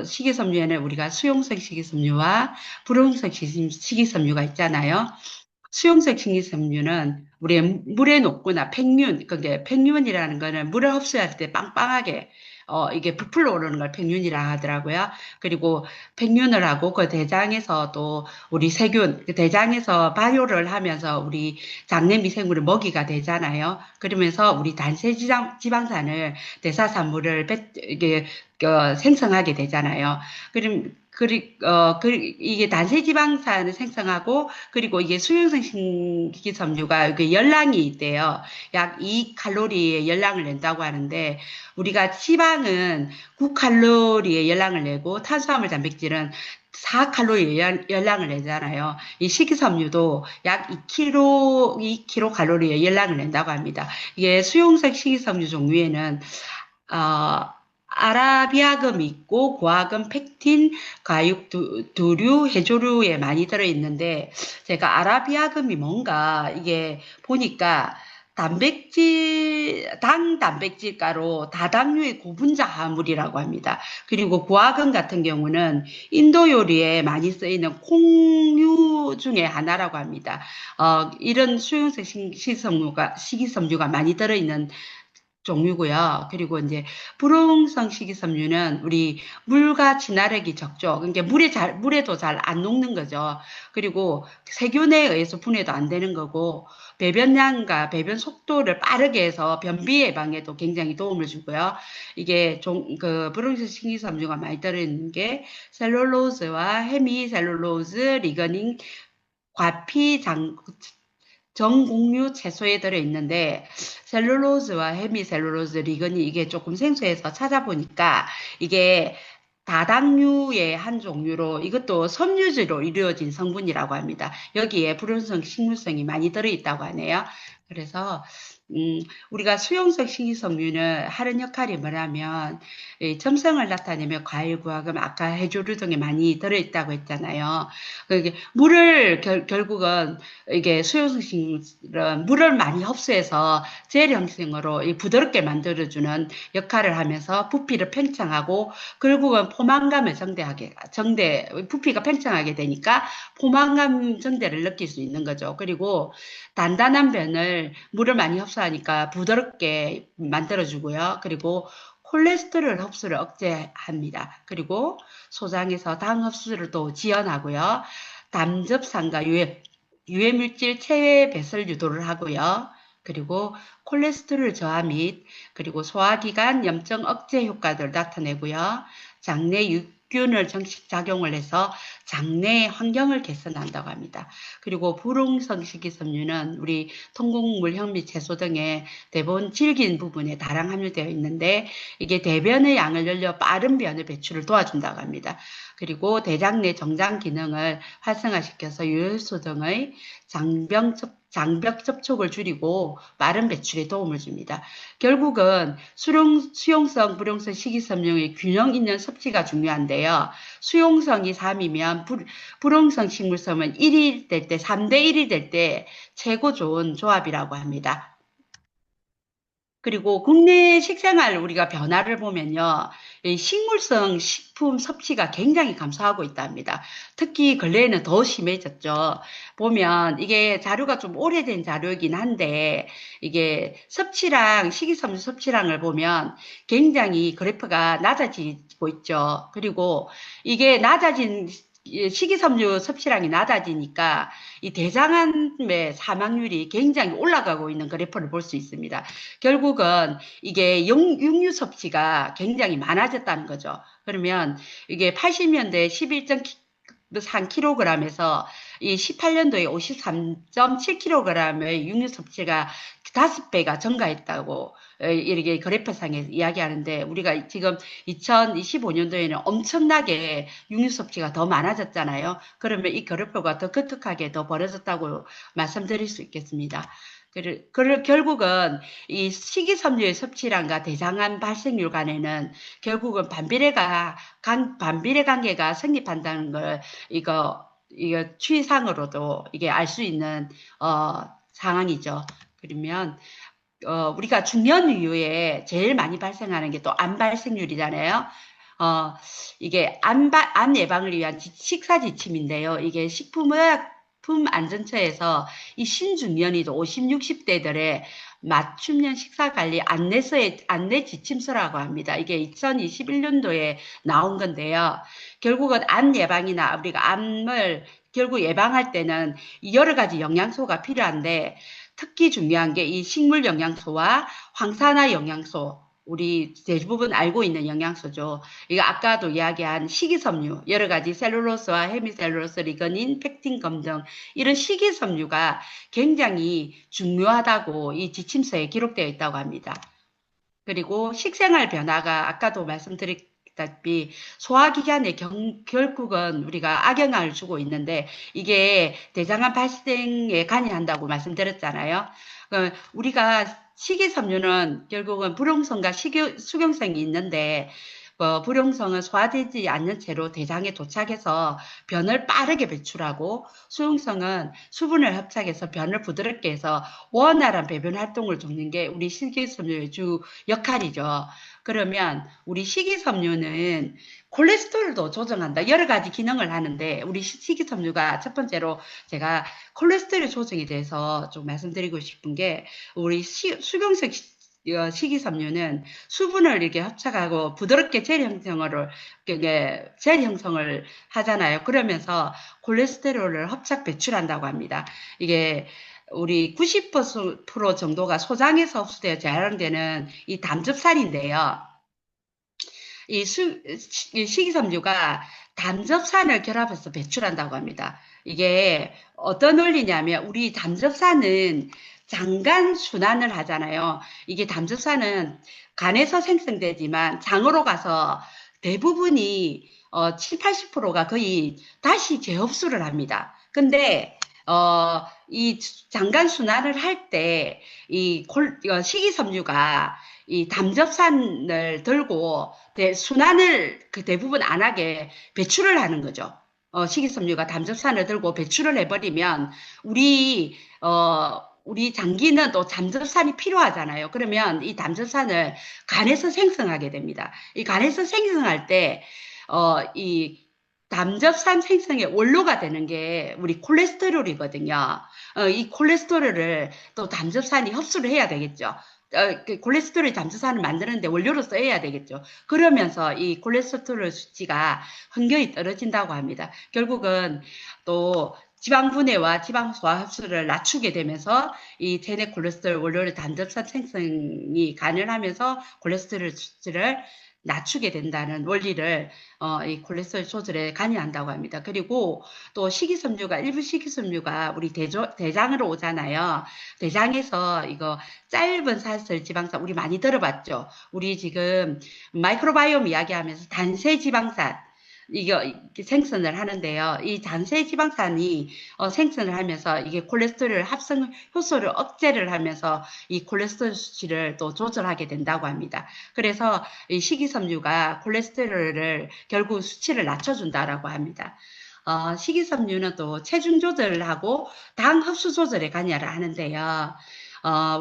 식이섬유에는 우리가 수용성 식이섬유와 불용성 식이섬유가 있잖아요. 수용성 식이섬유는 우리의 물에 녹거나 팽윤, 그게 팽윤이라는 거는 물을 흡수할 때 빵빵하게 이게 부풀어 오르는 걸 팽윤이라 하더라고요. 그리고 팽윤을 하고 그 대장에서 또 우리 세균, 그 대장에서 발효를 하면서 우리 장내 미생물을 먹이가 되잖아요. 그러면서 우리 단세 지방산을 대사산물을 이게 생성하게 되잖아요. 이게 단세지방산을 생성하고, 그리고 이게 수용성 식이섬유가 열량이 있대요. 약 2칼로리의 열량을 낸다고 하는데, 우리가 지방은 9칼로리의 열량을 내고, 탄수화물 단백질은 4칼로리의 열량을 내잖아요. 이 식이섬유도 약 2kcal 열량을 낸다고 합니다. 이게 수용성 식이섬유 종류에는, 아라비아금 있고 고아금, 펙틴, 과육, 두류, 해조류에 많이 들어있는데 제가 아라비아금이 뭔가 이게 보니까 단백질가로 다당류의 고분자 화물이라고 합니다. 그리고 구화근 같은 경우는 인도 요리에 많이 쓰이는 콩류 중에 하나라고 합니다. 이런 수용성 식이섬유가 많이 들어있는 종류고요. 그리고 이제 불용성 식이섬유는 우리 물과 진화력이 적죠. 그러니까 물에도 잘 안 녹는 거죠. 그리고 세균에 의해서 분해도 안 되는 거고, 배변량과 배변 속도를 빠르게 해서 변비 예방에도 굉장히 도움을 주고요. 이게 불용성 식이섬유가 많이 들어있는 게 셀룰로즈와 헤미셀룰로즈, 리그닌, 과피, 정곡류 채소에 들어있는데 셀룰로즈와 헤미셀룰로즈, 리그닌 이게 조금 생소해서 찾아보니까 이게 다당류의 한 종류로 이것도 섬유질로 이루어진 성분이라고 합니다. 여기에 불용성 식물성이 많이 들어있다고 하네요. 그래서 우리가 수용성 식이섬유는 하는 역할이 뭐냐면 점성을 나타내며 과일, 구화금, 아까 해조류 등에 많이 들어있다고 했잖아요. 물을 결국은 이게 수용성 식물은 물을 많이 흡수해서 젤 형성으로 부드럽게 만들어주는 역할을 하면서 부피를 팽창하고 결국은 포만감을 부피가 팽창하게 되니까 포만감 정대를 느낄 수 있는 거죠. 그리고 단단한 변을 물을 많이 흡수하니까 부드럽게 만들어주고요. 그리고 콜레스테롤 흡수를 억제합니다. 그리고 소장에서 당 흡수를 또 지연하고요. 담즙산과 유해물질 체외 배설 유도를 하고요. 그리고 콜레스테롤 저하 및 그리고 소화기관 염증 억제 효과를 나타내고요. 장내 유균을 정식작용을 해서 장내 환경을 개선한다고 합니다. 그리고 불용성 식이섬유는 우리 통곡물, 현미, 채소 등의 대부분 질긴 부분에 다량 함유되어 있는데 이게 대변의 양을 늘려 빠른 변의 배출을 도와준다고 합니다. 그리고 대장 내 정장 기능을 활성화시켜서 유효소 등의 장벽 접촉을 줄이고 빠른 배출에 도움을 줍니다. 결국은 수용성, 불용성 식이섬유의 균형 있는 섭취가 중요한데요. 수용성이 3이면 불용성 식물섬은 1이 될 때, 3대 1이 될 때 최고 좋은 조합이라고 합니다. 그리고 국내 식생활 우리가 변화를 보면요. 이 식물성 식품 섭취가 굉장히 감소하고 있답니다. 특히 근래에는 더 심해졌죠. 보면 이게 자료가 좀 오래된 자료이긴 한데 이게 식이섬유 섭취량을 보면 굉장히 그래프가 낮아지고 있죠. 그리고 이게 식이섬유 섭취량이 낮아지니까 이 대장암의 사망률이 굉장히 올라가고 있는 그래프를 볼 수 있습니다. 결국은 이게 육류 섭취가 굉장히 많아졌다는 거죠. 그러면 이게 80년대 11.3kg에서 이 18년도에 53.7kg의 육류 섭취가 5배가 증가했다고 이렇게 그래프상에 이야기하는데 우리가 지금 2025년도에는 엄청나게 육류 섭취가 더 많아졌잖아요. 그러면 이 그래프가 더 급격하게 더 벌어졌다고 말씀드릴 수 있겠습니다. 결국은 이 식이섬유의 섭취량과 대장암 발생률 간에는 결국은 반비례 관계가 성립한다는 걸 이거 추이상으로도 이게 알 수 있는 상황이죠. 그러면 우리가 중년 이후에 제일 많이 발생하는 게 또 암 발생률이잖아요. 이게 암 예방을 위한 식사 지침인데요. 이게 식품안전처에서 이 신중년이도 50, 60대들의 맞춤형 식사관리 안내 지침서라고 합니다. 이게 2021년도에 나온 건데요. 결국은 암 예방이나 우리가 암을 결국 예방할 때는 여러 가지 영양소가 필요한데 특히 중요한 게 이 식물 영양소와 황산화 영양소, 우리 대부분 알고 있는 영양소죠. 이거 아까도 이야기한 식이섬유, 여러 가지 셀룰로스와 헤미셀룰로스, 리그닌, 펙틴 등 이런 식이섬유가 굉장히 중요하다고 이 지침서에 기록되어 있다고 합니다. 그리고 식생활 변화가 아까도 말씀드렸다시피 소화기관에 결국은 우리가 악영향을 주고 있는데 이게 대장암 발생에 관여한다고 말씀드렸잖아요. 우리가 식이섬유는 결국은 불용성과 수용성이 있는데 불용성은 소화되지 않는 채로 대장에 도착해서 변을 빠르게 배출하고 수용성은 수분을 합착해서 변을 부드럽게 해서 원활한 배변 활동을 돕는 게 우리 식이섬유의 주 역할이죠. 그러면 우리 식이섬유는 콜레스테롤도 조정한다. 여러 가지 기능을 하는데 우리 식이섬유가 첫 번째로 제가 콜레스테롤 조정에 대해서 좀 말씀드리고 싶은 게 우리 수경색 식이섬유는 수분을 이렇게 합착하고 부드럽게 젤 형성을 하잖아요. 그러면서 콜레스테롤을 합착 배출한다고 합니다. 이게 우리 90% 정도가 소장에서 흡수되어 재활용되는 이 담즙산인데요. 이 식이섬유가 담즙산을 결합해서 배출한다고 합니다. 이게 어떤 원리냐면 우리 담즙산은 장간 순환을 하잖아요. 이게 담즙산은 간에서 생성되지만 장으로 가서 대부분이 7, 80%가 거의 다시 재흡수를 합니다. 근데 이 장간 순환을 할 때 이 식이섬유가 이 담즙산을 들고 순환을 대부분 안 하게 배출을 하는 거죠. 식이섬유가 담즙산을 들고 배출을 해버리면 우리 장기는 또 담즙산이 필요하잖아요. 그러면 이 담즙산을 간에서 생성하게 됩니다. 이 간에서 생성할 때, 이 담즙산 생성의 원료가 되는 게 우리 콜레스테롤이거든요. 이 콜레스테롤을 또 담즙산이 흡수를 해야 되겠죠. 콜레스테롤이 담즙산을 만드는데 원료로 써야 되겠죠. 그러면서 이 콜레스테롤 수치가 현저히 떨어진다고 합니다. 결국은 또 지방 분해와 지방 소화 흡수를 낮추게 되면서 이 체내 콜레스테롤 원료의 담즙산 생성이 가능하면서 콜레스테롤 수치를 낮추게 된다는 원리를 이 콜레스테롤 조절에 관여한다고 합니다. 그리고 또 일부 식이섬유가 우리 대장으로 오잖아요. 대장에서 이거 짧은 사슬 지방산 우리 많이 들어봤죠. 우리 지금 마이크로바이옴 이야기하면서 단세 지방산 이게 생성을 하는데요. 이 단세 지방산이 생성을 하면서 이게 콜레스테롤 합성 효소를 억제를 하면서 이 콜레스테롤 수치를 또 조절하게 된다고 합니다. 그래서 이 식이섬유가 콜레스테롤을 결국 수치를 낮춰준다라고 합니다. 식이섬유는 또 체중 조절을 하고 당 흡수 조절에 관여를 하는데요.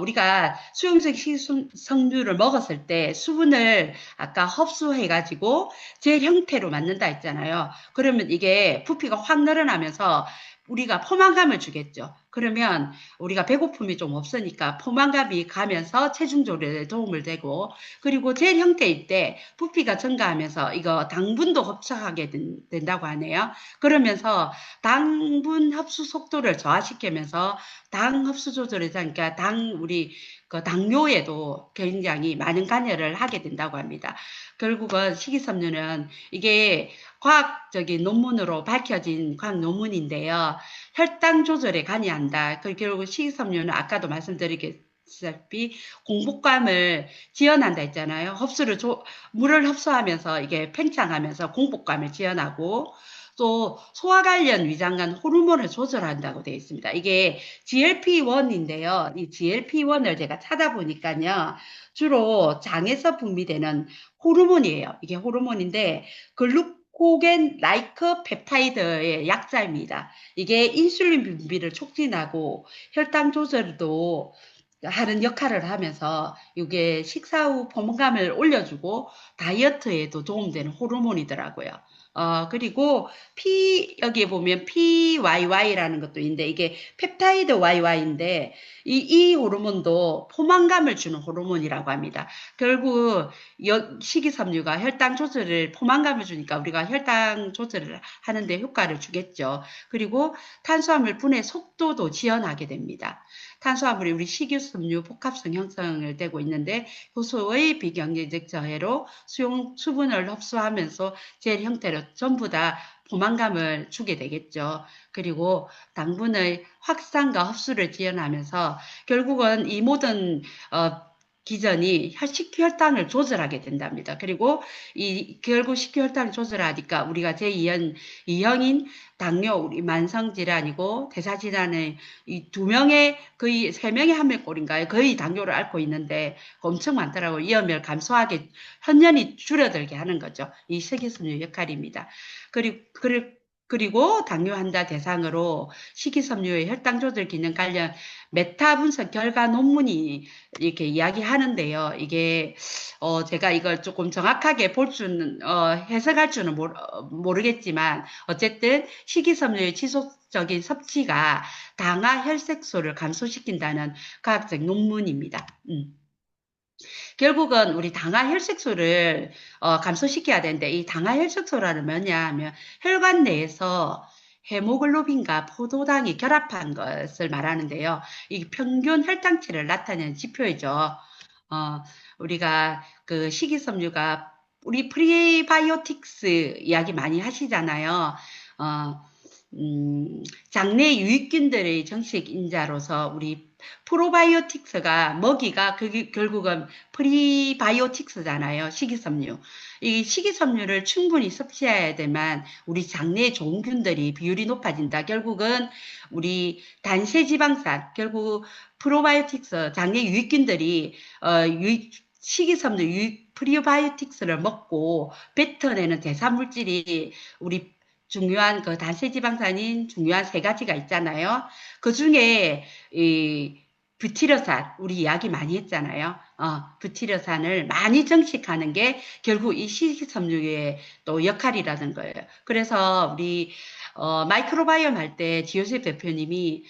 우리가 수용성 식이섬유를 먹었을 때 수분을 아까 흡수해가지고 젤 형태로 만든다 했잖아요. 그러면 이게 부피가 확 늘어나면서 우리가 포만감을 주겠죠. 그러면 우리가 배고픔이 좀 없으니까 포만감이 가면서 체중 조절에 도움을 되고 그리고 젤 형태일 때 부피가 증가하면서 이거 당분도 흡수하게 된다고 하네요. 그러면서 당분 흡수 속도를 저하시키면서 당 흡수 조절에 그러니까 우리 그 당뇨에도 굉장히 많은 관여를 하게 된다고 합니다. 결국은 식이섬유는 이게 과학적인 논문으로 밝혀진 과학 논문인데요. 혈당 조절에 관여한다. 결국 식이섬유는 아까도 말씀드리겠다시피 공복감을 지연한다 했잖아요. 물을 흡수하면서 이게 팽창하면서 공복감을 지연하고 또 소화 관련 위장관 호르몬을 조절한다고 되어 있습니다. 이게 GLP-1인데요. 이 GLP-1을 제가 찾아보니까요. 주로 장에서 분비되는 호르몬이에요. 이게 호르몬인데 글루코겐 라이크 펩타이드의 약자입니다. 이게 인슐린 분비를 촉진하고 혈당 조절도 하는 역할을 하면서 이게 식사 후 포만감을 올려주고 다이어트에도 도움되는 호르몬이더라고요. 그리고 여기에 보면 PYY라는 것도 있는데 이게 펩타이드 YY인데 이 호르몬도 포만감을 주는 호르몬이라고 합니다. 결국 식이섬유가 혈당 조절을 포만감을 주니까 우리가 혈당 조절을 하는데 효과를 주겠죠. 그리고 탄수화물 분해 속도도 지연하게 됩니다. 탄수화물이 우리 식이섬유 복합성 형성을 되고 있는데 효소의 비경제적 저해로 수분을 흡수하면서 젤 형태로 전부 다 포만감을 주게 되겠죠. 그리고 당분의 확산과 흡수를 지연하면서 결국은 이 모든 기전이 식후혈당을 조절하게 된답니다. 그리고 결국 식후혈당을 조절하니까 우리가 제2형인 당뇨, 우리 만성질환이고 대사질환의 이 두 명의 거의 세 명의 한 명꼴인가요? 거의 당뇨를 앓고 있는데 엄청 많더라고요. 이염을 감소하게 현연히 줄어들게 하는 거죠. 이 식이섬유 역할입니다. 그리고 당뇨환자 대상으로 식이섬유의 혈당 조절 기능 관련 메타 분석 결과 논문이 이렇게 이야기하는데요. 이게 제가 이걸 조금 정확하게 해석할 줄은 모르겠지만 어쨌든 식이섬유의 지속적인 섭취가 당화 혈색소를 감소시킨다는 과학적 논문입니다. 결국은 우리 당화 혈색소를 감소시켜야 되는데 이 당화 혈색소라는 뭐냐 하면 혈관 내에서 헤모글로빈과 포도당이 결합한 것을 말하는데요. 이 평균 혈당치를 나타내는 지표이죠. 우리가 그 식이섬유가 우리 프리바이오틱스 이야기 많이 하시잖아요. 장내 유익균들의 정식 인자로서 우리 프로바이오틱스가 먹이가 그게 결국은 프리바이오틱스잖아요. 식이섬유. 이 식이섬유를 충분히 섭취해야 되만 우리 장내에 좋은 균들이 비율이 높아진다. 결국은 우리 단세지방산 결국 프로바이오틱스 장내 유익균들이 식이섬유 프리바이오틱스를 먹고 뱉어내는 대사물질이 우리 중요한 그 단세지방산인 중요한 세 가지가 있잖아요. 그 중에 이 부티르산 우리 이야기 많이 했잖아요. 부티르산을 많이 정식하는 게 결국 이 식이섬유의 또 역할이라는 거예요. 그래서 우리 마이크로바이옴 할 때 지효셉 대표님이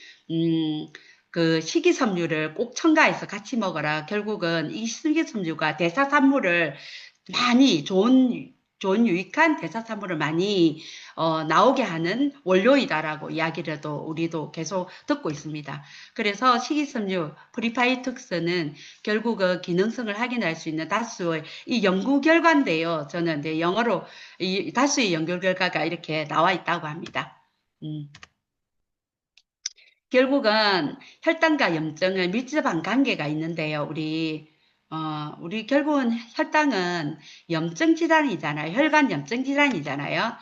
그 식이섬유를 꼭 첨가해서 같이 먹어라. 결국은 이 식이섬유가 대사산물을 많이 좋은 유익한 대사산물을 많이 나오게 하는 원료이다라고 이야기를 우리도 계속 듣고 있습니다. 그래서 식이섬유 프리바이오틱스는 결국은 기능성을 확인할 수 있는 다수의 이 연구 결과인데요. 저는 영어로 이 다수의 연구 결과가 이렇게 나와 있다고 합니다. 결국은 혈당과 염증은 밀접한 관계가 있는데요. 우리 결국은 혈당은 염증 질환이잖아요. 혈관 염증 질환이잖아요.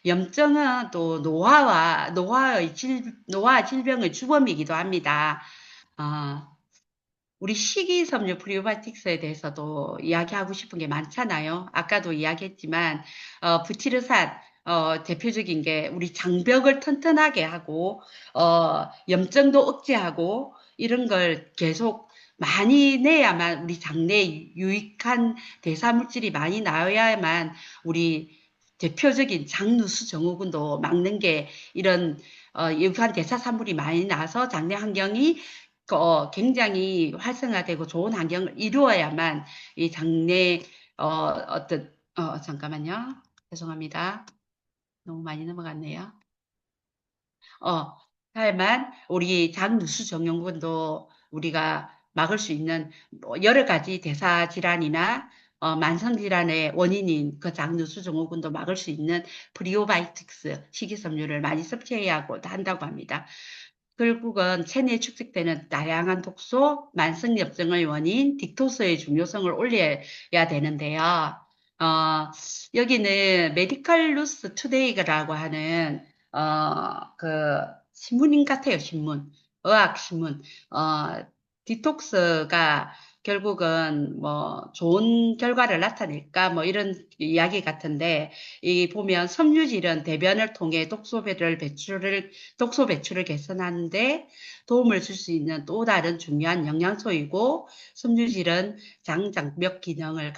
염증은 또 노화 질병의 주범이기도 합니다. 우리 식이섬유 프리바이오틱스에 대해서도 이야기하고 싶은 게 많잖아요. 아까도 이야기했지만 부티르산 대표적인 게 우리 장벽을 튼튼하게 하고 염증도 억제하고 이런 걸 계속 많이 내야만 우리 장내에 유익한 대사물질이 많이 나와야만 우리 대표적인 장누수 증후군도 막는 게 이런 유익한 대사산물이 많이 나서 장내 환경이 굉장히 활성화되고 좋은 환경을 이루어야만 이 장내 잠깐만요. 죄송합니다. 너무 많이 넘어갔네요. 다만 우리 장누수 정형군도 우리가 막을 수 있는 여러 가지 대사 질환이나 만성 질환의 원인인 그 장누수 증후군도 막을 수 있는 프리오바이틱스 식이섬유를 많이 섭취해야 한다고 합니다. 결국은 체내에 축적되는 다양한 독소, 만성 염증의 원인, 딕토스의 중요성을 올려야 되는데요. 여기는 메디컬 뉴스 투데이라고 하는 그 신문인 같아요. 신문, 의학신문. 디톡스가 결국은 뭐 좋은 결과를 나타낼까 뭐 이런 이야기 같은데 이 보면 섬유질은 대변을 통해 독소 배출을 개선하는데 도움을 줄 수 있는 또 다른 중요한 영양소이고 섬유질은 장장벽 기능을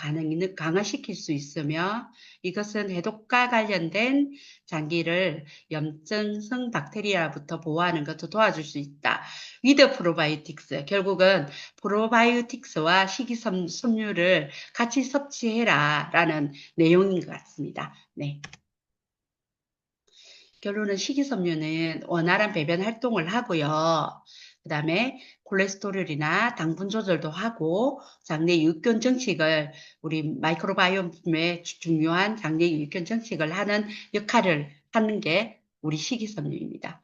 강화시킬 수 있으며 이것은 해독과 관련된 장기를 염증성 박테리아부터 보호하는 것도 도와줄 수 있다. 위드 프로바이오틱스 결국은 프로바이오틱스와 식이섬유를 같이 섭취해라 라는 내용인 것 같습니다. 네. 결론은 식이섬유는 원활한 배변 활동을 하고요. 그 다음에 콜레스테롤이나 당분 조절도 하고 장내 유익균 정식을 우리 마이크로바이옴의 중요한 장내 유익균 정식을 하는 역할을 하는 게 우리 식이섬유입니다.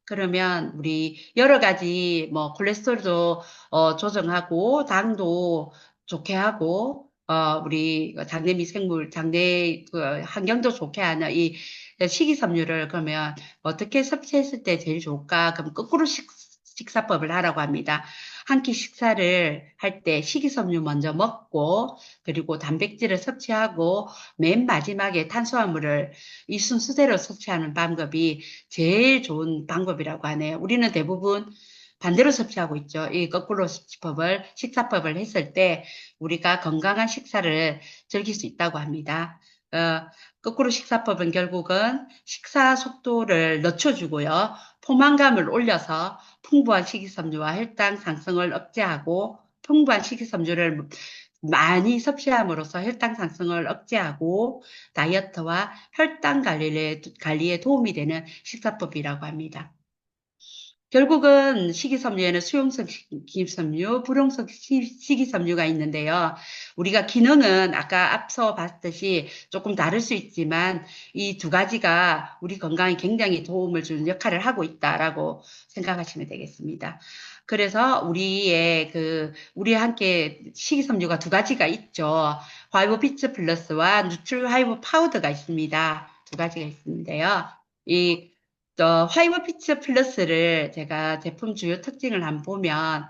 그러면 우리 여러 가지 뭐 콜레스테롤도 조정하고 당도 좋게 하고, 우리 장내 그 환경도 좋게 하는 이 식이섬유를 그러면 어떻게 섭취했을 때 제일 좋을까? 그럼 거꾸로 식사법을 하라고 합니다. 한 끼 식사를 할 때 식이섬유 먼저 먹고, 그리고 단백질을 섭취하고, 맨 마지막에 탄수화물을 이 순서대로 섭취하는 방법이 제일 좋은 방법이라고 하네요. 우리는 대부분 반대로 섭취하고 있죠. 이 거꾸로 식사법을 했을 때 우리가 건강한 식사를 즐길 수 있다고 합니다. 거꾸로 식사법은 결국은 식사 속도를 늦춰주고요. 포만감을 올려서 풍부한 식이섬유와 혈당 상승을 억제하고 풍부한 식이섬유를 많이 섭취함으로써 혈당 상승을 억제하고 다이어트와 혈당 관리에 도움이 되는 식사법이라고 합니다. 결국은 식이섬유에는 수용성 식이섬유, 불용성 식이섬유가 있는데요. 우리가 기능은 아까 앞서 봤듯이 조금 다를 수 있지만 이 두 가지가 우리 건강에 굉장히 도움을 주는 역할을 하고 있다라고 생각하시면 되겠습니다. 그래서 우리 함께 식이섬유가 두 가지가 있죠. 화이브 피츠 플러스와 누트리 화이브 파우더가 있습니다. 두 가지가 있는데요. 화이브 피츠 플러스를 제가 제품 주요 특징을 한번 보면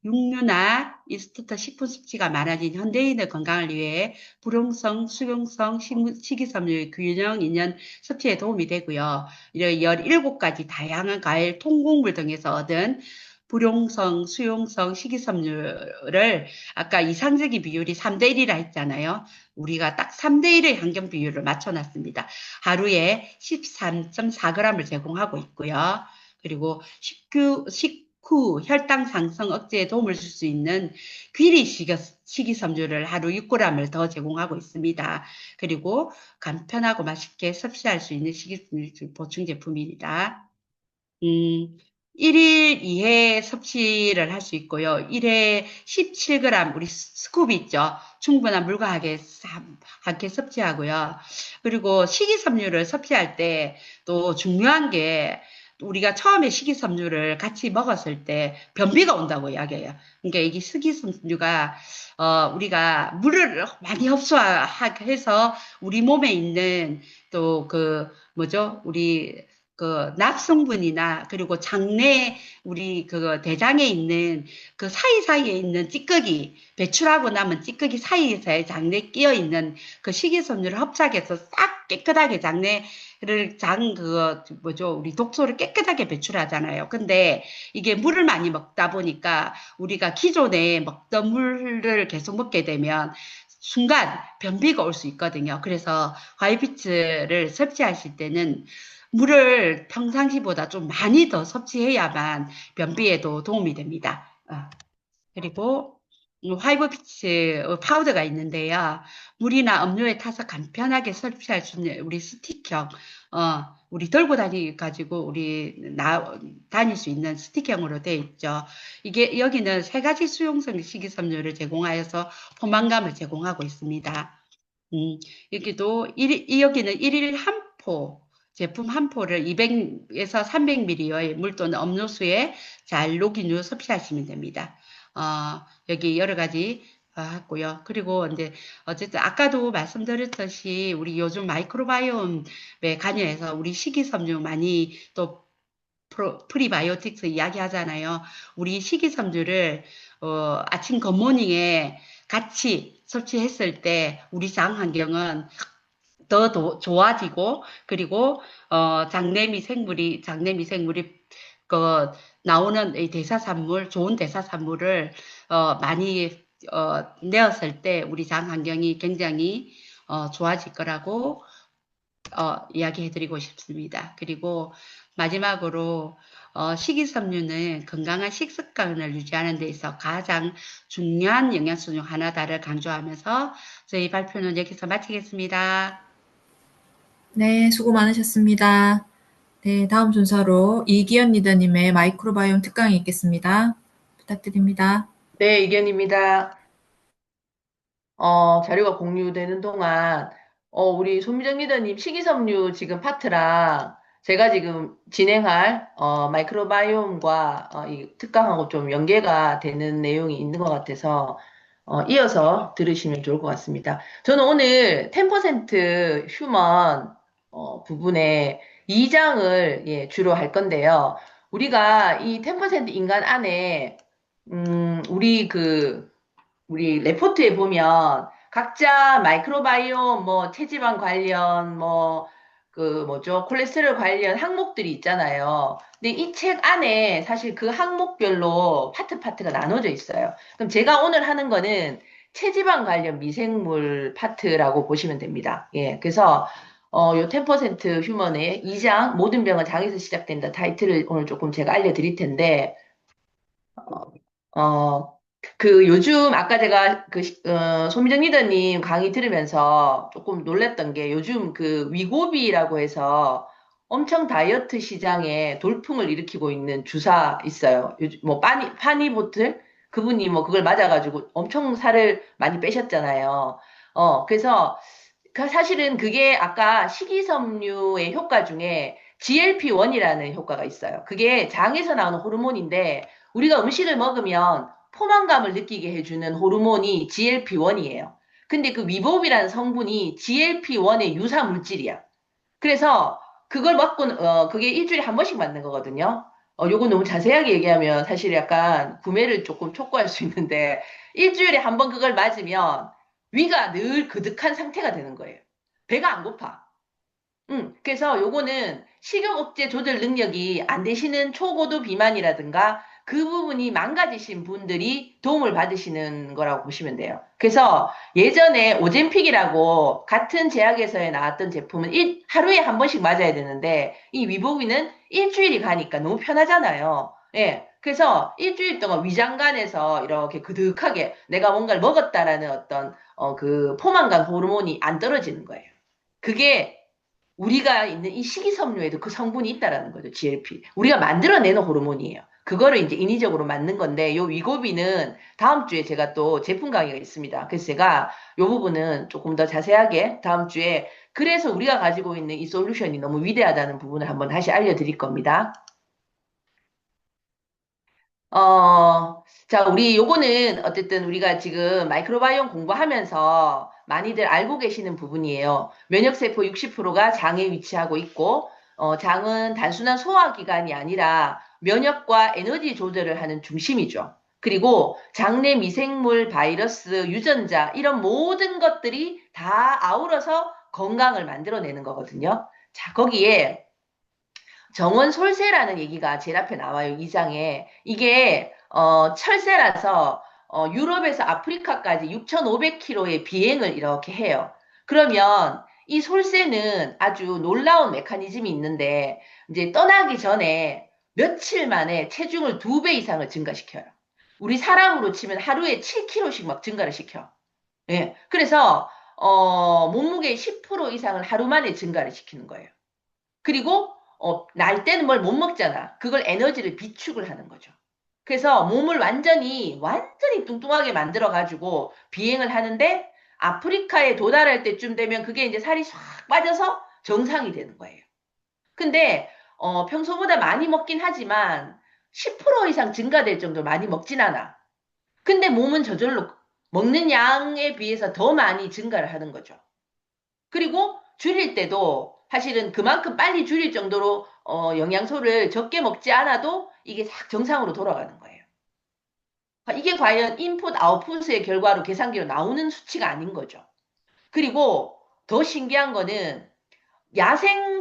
육류나 이스트터 식품 섭취가 많아진 현대인의 건강을 위해 불용성, 수용성, 식이섬유의 균형 있는 섭취에 도움이 되고요. 이런 17가지 다양한 과일, 통곡물 등에서 얻은 불용성, 수용성, 식이섬유를 아까 이상적인 비율이 3대1이라 했잖아요. 우리가 딱 3대1의 환경 비율을 맞춰놨습니다. 하루에 13.4g을 제공하고 있고요. 그리고 식후 혈당 상승 억제에 도움을 줄 수 있는 귀리 식이섬유를 하루 6g을 더 제공하고 있습니다. 그리고 간편하고 맛있게 섭취할 수 있는 식이섬유 보충 제품입니다. 1일 이해 섭취를 할 수 있고요. 1회 17g 우리 스쿱 있죠. 충분한 물과 함께 섭취하고요. 그리고 식이섬유를 섭취할 때 또 중요한 게 우리가 처음에 식이섬유를 같이 먹었을 때 변비가 온다고 이야기해요. 그러니까 이게 식이섬유가 우리가 물을 많이 흡수해서 우리 몸에 있는 또 우리 납성분이나 그리고 우리 대장에 있는 그 사이사이에 있는 찌꺼기, 배출하고 남은 찌꺼기 사이사이에 장내에 끼어 있는 그 식이섬유를 흡착해서 싹 깨끗하게 우리 독소를 깨끗하게 배출하잖아요. 근데 이게 물을 많이 먹다 보니까 우리가 기존에 먹던 물을 계속 먹게 되면 순간 변비가 올 수 있거든요. 그래서 화이비츠를 섭취하실 때는 물을 평상시보다 좀 많이 더 섭취해야만 변비에도 도움이 됩니다. 그리고 화이브 피치 파우더가 있는데요. 물이나 음료에 타서 간편하게 섭취할 수 있는 우리 스틱형, 우리 들고 가지고 다닐 수 있는 스틱형으로 되어 있죠. 여기는 3가지 수용성 식이섬유를 제공하여서 포만감을 제공하고 있습니다. 여기는 1일 한 포, 제품 한 포를 200에서 300ml의 물 또는 음료수에 잘 녹인 후 섭취하시면 됩니다. 여기 여러 가지 했고요. 그리고 이제 어쨌든 아까도 말씀드렸듯이 우리 요즘 마이크로바이옴에 관여해서 우리 식이섬유 많이 또 프리바이오틱스 이야기하잖아요. 우리 식이섬유를 아침 굿모닝에 같이 섭취했을 때 우리 장 환경은 더 좋아지고 그리고 장내 미생물이 나오는 이 좋은 대사산물을 많이 내었을 때 우리 장 환경이 굉장히 좋아질 거라고 이야기해드리고 싶습니다. 그리고 마지막으로 식이섬유는 건강한 식습관을 유지하는 데 있어 가장 중요한 영양소 중 하나다를 강조하면서 저희 발표는 여기서 마치겠습니다. 네, 수고 많으셨습니다. 네, 다음 순서로 이기현 리더님의 마이크로바이옴 특강이 있겠습니다. 부탁드립니다. 네, 이견입니다. 자료가 공유되는 동안, 우리 손미정 리더님 식이섬유 지금 파트랑 제가 지금 진행할, 마이크로바이옴과 이 특강하고 좀 연계가 되는 내용이 있는 것 같아서, 이어서 들으시면 좋을 것 같습니다. 저는 오늘 10% 휴먼 부분에 2장을 예, 주로 할 건데요. 우리가 이 10% 인간 안에 우리 레포트에 보면 각자 마이크로바이옴, 뭐 체지방 관련, 뭐 그 뭐죠, 콜레스테롤 관련 항목들이 있잖아요. 근데 이 책 안에 사실 그 항목별로 파트가 나눠져 있어요. 그럼 제가 오늘 하는 거는 체지방 관련 미생물 파트라고 보시면 됩니다. 예, 그래서 요 10% 휴먼의 2장 모든 병은 장에서 시작된다 타이틀을 오늘 조금 제가 알려드릴 텐데 어, 요즘, 아까 제가 소미정 리더님 강의 들으면서 조금 놀랬던 게 요즘 위고비라고 해서 엄청 다이어트 시장에 돌풍을 일으키고 있는 주사 있어요. 요즘 뭐, 파니보틀? 그분이 뭐 그걸 맞아가지고 엄청 살을 많이 빼셨잖아요. 그래서 사실은 그게 아까 식이섬유의 효과 중에 GLP-1이라는 효과가 있어요. 그게 장에서 나오는 호르몬인데 우리가 음식을 먹으면 포만감을 느끼게 해주는 호르몬이 GLP-1이에요. 근데 그 위법이라는 성분이 GLP-1의 유사 물질이야. 그래서 그걸 먹고 그게 일주일에 한 번씩 맞는 거거든요. 요거 너무 자세하게 얘기하면 사실 약간 구매를 조금 촉구할 수 있는데 일주일에 한 번 그걸 맞으면 위가 늘 그득한 상태가 되는 거예요. 배가 안 고파. 그래서 요거는 식욕 억제 조절 능력이 안 되시는 초고도 비만이라든가 그 부분이 망가지신 분들이 도움을 받으시는 거라고 보시면 돼요. 그래서 예전에 오젬픽이라고 같은 제약회사에 나왔던 제품은 하루에 한 번씩 맞아야 되는데 이 위보비는 일주일이 가니까 너무 편하잖아요. 예. 그래서 일주일 동안 위장관에서 이렇게 그득하게 내가 뭔가를 먹었다라는 어떤 그 포만감 호르몬이 안 떨어지는 거예요. 그게 우리가 있는 이 식이섬유에도 그 성분이 있다라는 거죠. GLP. 우리가 만들어내는 호르몬이에요. 그거를 이제 인위적으로 맞는 건데 요 위고비는 다음 주에 제가 또 제품 강의가 있습니다. 그래서 제가 요 부분은 조금 더 자세하게 다음 주에 그래서 우리가 가지고 있는 이 솔루션이 너무 위대하다는 부분을 한번 다시 알려드릴 겁니다. 자, 우리 요거는 어쨌든 우리가 지금 마이크로바이옴 공부하면서 많이들 알고 계시는 부분이에요. 면역세포 60%가 장에 위치하고 있고, 장은 단순한 소화기관이 아니라 면역과 에너지 조절을 하는 중심이죠. 그리고 장내 미생물, 바이러스, 유전자, 이런 모든 것들이 다 아우러서 건강을 만들어내는 거거든요. 자, 거기에 정원솔세라는 얘기가 제일 앞에 나와요, 이 장에. 이게, 철새라서, 유럽에서 아프리카까지 6,500km의 비행을 이렇게 해요. 그러면 이 솔새는 아주 놀라운 메커니즘이 있는데, 이제 떠나기 전에 며칠 만에 체중을 2배 이상을 증가시켜요. 우리 사람으로 치면 하루에 7kg씩 막 증가를 시켜. 예. 그래서, 몸무게의 10% 이상을 하루 만에 증가를 시키는 거예요. 그리고 날 때는 뭘 못 먹잖아. 그걸 에너지를 비축을 하는 거죠. 그래서 몸을 완전히 뚱뚱하게 만들어가지고 비행을 하는데 아프리카에 도달할 때쯤 되면 그게 이제 살이 싹 빠져서 정상이 되는 거예요. 근데 평소보다 많이 먹긴 하지만 10% 이상 증가될 정도로 많이 먹진 않아. 근데 몸은 저절로 먹는 양에 비해서 더 많이 증가를 하는 거죠. 그리고 줄일 때도 사실은 그만큼 빨리 줄일 정도로 영양소를 적게 먹지 않아도 이게 싹 정상으로 돌아가는 거예요. 이게 과연 인풋 아웃풋의 결과로 계산기로 나오는 수치가 아닌 거죠. 그리고 더 신기한 거는 야생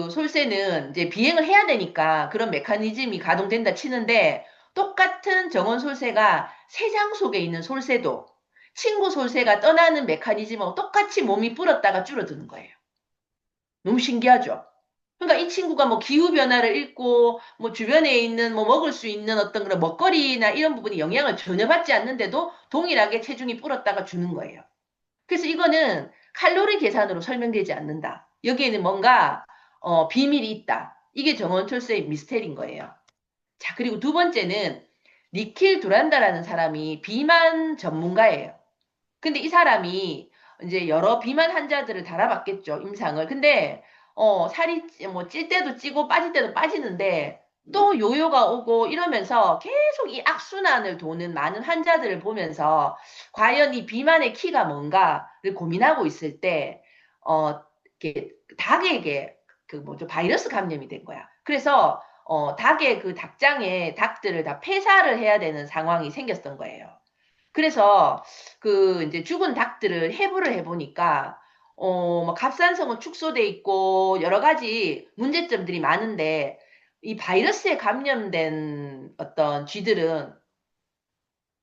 솔새는 이제 비행을 해야 되니까 그런 메커니즘이 가동된다 치는데 똑같은 정원 솔새가 새장 속에 있는 솔새도 친구 솔새가 떠나는 메커니즘하고 똑같이 몸이 불었다가 줄어드는 거예요. 너무 신기하죠? 그러니까 이 친구가 뭐 기후변화를 읽고 뭐 주변에 있는 뭐 먹을 수 있는 어떤 그런 먹거리나 이런 부분이 영향을 전혀 받지 않는데도 동일하게 체중이 불었다가 주는 거예요. 그래서 이거는 칼로리 계산으로 설명되지 않는다. 여기에는 뭔가 비밀이 있다. 이게 정원철수의 미스테리인 거예요. 자, 그리고 두 번째는 니킬 두란다라는 사람이 비만 전문가예요. 근데 이 사람이 이제 여러 비만 환자들을 달아봤겠죠, 임상을. 근데 살이 뭐 찔 때도 찌고 빠질 때도 빠지는데 또 요요가 오고 이러면서 계속 이 악순환을 도는 많은 환자들을 보면서 과연 이 비만의 키가 뭔가를 고민하고 있을 때, 이렇게 닭에게 그 뭐죠, 바이러스 감염이 된 거야. 그래서, 닭의 그 닭장에 닭들을 다 폐사를 해야 되는 상황이 생겼던 거예요. 그래서 그 이제 죽은 닭들을 해부를 해보니까, 뭐 갑산성은 축소돼 있고 여러 가지 문제점들이 많은데 이 바이러스에 감염된 어떤 쥐들은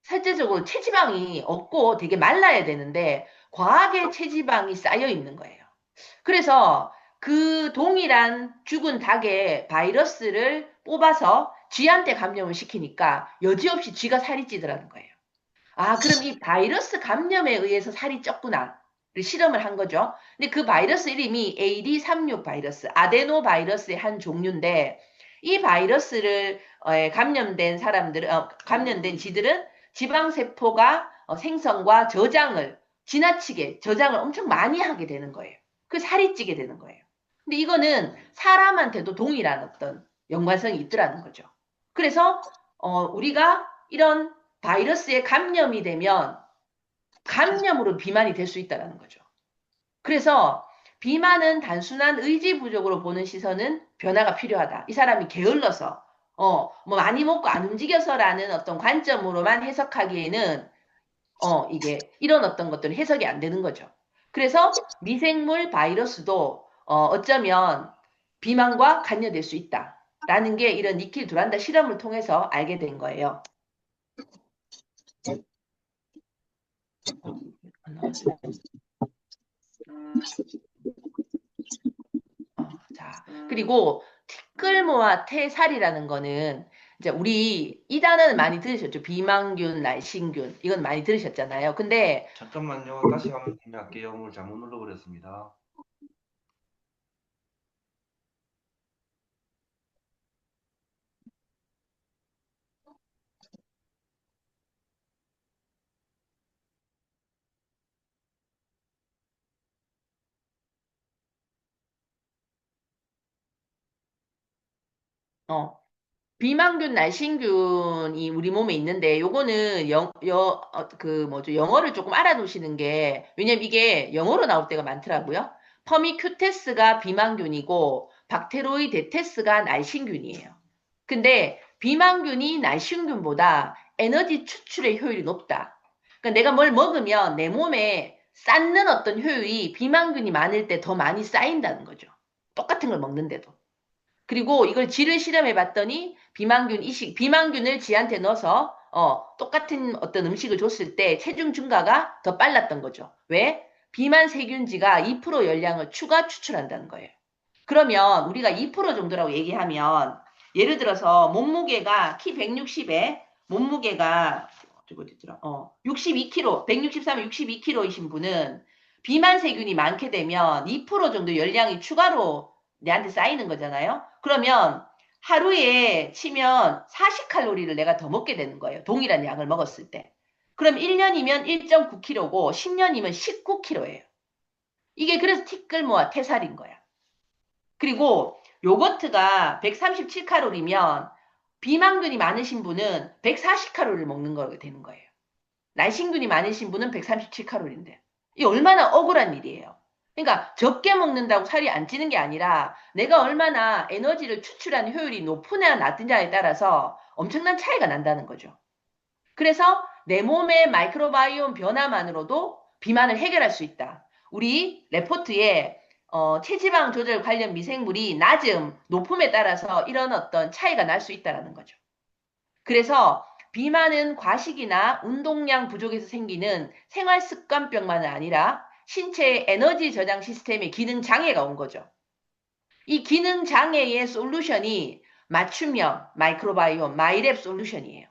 실제적으로 체지방이 없고 되게 말라야 되는데 과하게 체지방이 쌓여 있는 거예요. 그래서 그 동일한 죽은 닭의 바이러스를 뽑아서 쥐한테 감염을 시키니까 여지없이 쥐가 살이 찌더라는 거예요. 아, 그럼 이 바이러스 감염에 의해서 살이 쪘구나. 를 실험을 한 거죠. 근데 그 바이러스 이름이 AD36 바이러스, 아데노 바이러스의 한 종류인데, 이 바이러스를 감염된 사람들, 감염된 쥐들은 지방세포가 생성과 저장을 지나치게 저장을 엄청 많이 하게 되는 거예요. 그 살이 찌게 되는 거예요. 근데 이거는 사람한테도 동일한 어떤 연관성이 있더라는 거죠. 그래서 우리가 이런 바이러스에 감염이 되면 감염으로 비만이 될 수 있다는 거죠. 그래서 비만은 단순한 의지 부족으로 보는 시선은 변화가 필요하다. 이 사람이 게을러서, 뭐 많이 먹고 안 움직여서라는 어떤 관점으로만 해석하기에는, 이게 이런 어떤 것들은 해석이 안 되는 거죠. 그래서 미생물 바이러스도, 어쩌면 비만과 관련될 수 있다. 라는 게 이런 니킬 두란다 실험을 통해서 알게 된 거예요. 자, 그리고 티끌모아 태살이라는 거는 이제 우리 이 단어는 많이 들으셨죠? 비만균, 날씬균 이건 많이 들으셨잖아요. 근데 잠깐만요. 다시 한번 할게요. 오늘 잘못 눌러버렸습니다. 비만균, 날씬균이 우리 몸에 있는데 요거는 그 뭐죠? 영어를 조금 알아두시는 게 왜냐면 이게 영어로 나올 때가 많더라고요. 퍼미큐테스가 비만균이고 박테로이데테스가 날씬균이에요. 근데 비만균이 날씬균보다 에너지 추출의 효율이 높다. 그러니까 내가 뭘 먹으면 내 몸에 쌓는 어떤 효율이 비만균이 많을 때 더 많이 쌓인다는 거죠. 똑같은 걸 먹는데도. 그리고 이걸 쥐를 실험해 봤더니 비만균을 쥐한테 넣어서 똑같은 어떤 음식을 줬을 때 체중 증가가 더 빨랐던 거죠. 왜? 비만 세균지가 2% 열량을 추가 추출한다는 거예요. 그러면 우리가 2% 정도라고 얘기하면 예를 들어서 몸무게가 키 160에 몸무게가 62kg, 163, 62kg이신 분은 비만 세균이 많게 되면 2% 정도 열량이 추가로 내한테 쌓이는 거잖아요. 그러면 하루에 치면 40칼로리를 내가 더 먹게 되는 거예요. 동일한 양을 먹었을 때. 그럼 1년이면 1.9kg고 10년이면 19kg예요. 이게 그래서 티끌모아 태살인 거야. 그리고 요거트가 137칼로리면 비만균이 많으신 분은 140칼로리를 먹는 거가 되는 거예요. 날씬균이 많으신 분은 137칼로리인데. 이 얼마나 억울한 일이에요. 그러니까 적게 먹는다고 살이 안 찌는 게 아니라 내가 얼마나 에너지를 추출하는 효율이 높으냐 낮느냐에 따라서 엄청난 차이가 난다는 거죠. 그래서 내 몸의 마이크로바이옴 변화만으로도 비만을 해결할 수 있다. 우리 레포트에 체지방 조절 관련 미생물이 낮음, 높음에 따라서 이런 어떤 차이가 날 수 있다는 거죠. 그래서 비만은 과식이나 운동량 부족에서 생기는 생활 습관병만은 아니라 신체의 에너지 저장 시스템의 기능 장애가 온 거죠. 이 기능 장애의 솔루션이 맞춤형 마이크로바이옴 마이랩 솔루션이에요.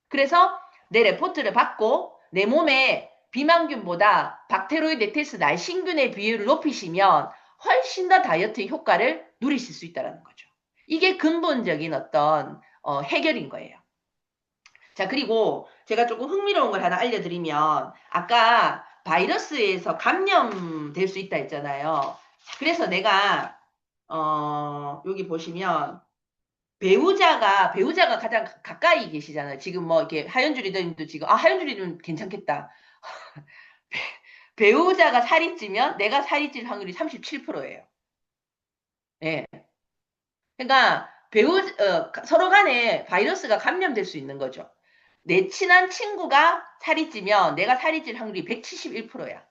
그래서 내 레포트를 받고 내 몸에 비만균보다 박테로이데테스 날씬균의 비율을 높이시면 훨씬 더 다이어트의 효과를 누리실 수 있다는 거죠. 이게 근본적인 어떤 해결인 거예요. 자, 그리고 제가 조금 흥미로운 걸 하나 알려드리면 아까 바이러스에서 감염될 수 있다 했잖아요. 그래서 내가 여기 보시면 배우자가 가장 가까이 계시잖아요. 지금 뭐 이렇게 하연주 리더님도 지금 하연주 리더님 괜찮겠다. 배우자가 살이 찌면 내가 살이 찔 확률이 37%예요. 예. 그러니까 서로 간에 바이러스가 감염될 수 있는 거죠. 내 친한 친구가 살이 찌면 내가 살이 찔 확률이 171%야.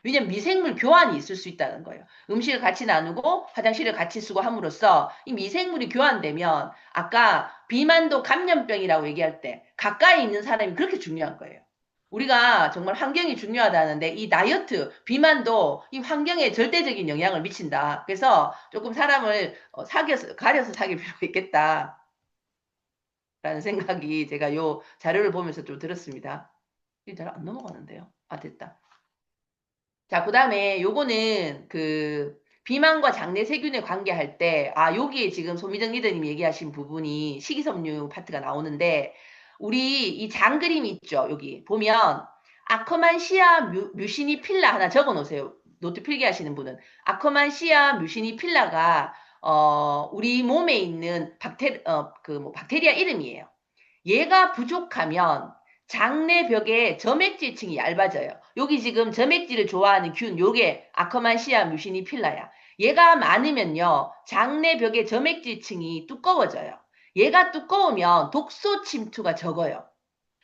왜냐면 미생물 교환이 있을 수 있다는 거예요. 음식을 같이 나누고 화장실을 같이 쓰고 함으로써 이 미생물이 교환되면 아까 비만도 감염병이라고 얘기할 때 가까이 있는 사람이 그렇게 중요한 거예요. 우리가 정말 환경이 중요하다는데 이 다이어트, 비만도 이 환경에 절대적인 영향을 미친다. 그래서 조금 사람을 가려서 사귈 필요가 있겠다. 라는 생각이 제가 요 자료를 보면서 좀 들었습니다. 이 잘 안 넘어가는데요. 됐다. 자, 그 다음에 요거는 비만과 장내 세균에 관계할 때, 여기에 지금 소미정 리더님이 얘기하신 부분이 식이섬유 파트가 나오는데, 우리 이 장 그림이 있죠. 여기 보면, 아커만시아 뮤시니 필라 하나 적어 놓으세요. 노트 필기 하시는 분은. 아커만시아 뮤시니 필라가, 우리 몸에 있는 박테리아 이름이에요. 얘가 부족하면 장내벽에 점액질층이 얇아져요. 여기 지금 점액질을 좋아하는 균, 요게 아커만시아 뮤시니 필라야. 얘가 많으면요, 장내벽의 점액질층이 두꺼워져요. 얘가 두꺼우면 독소 침투가 적어요.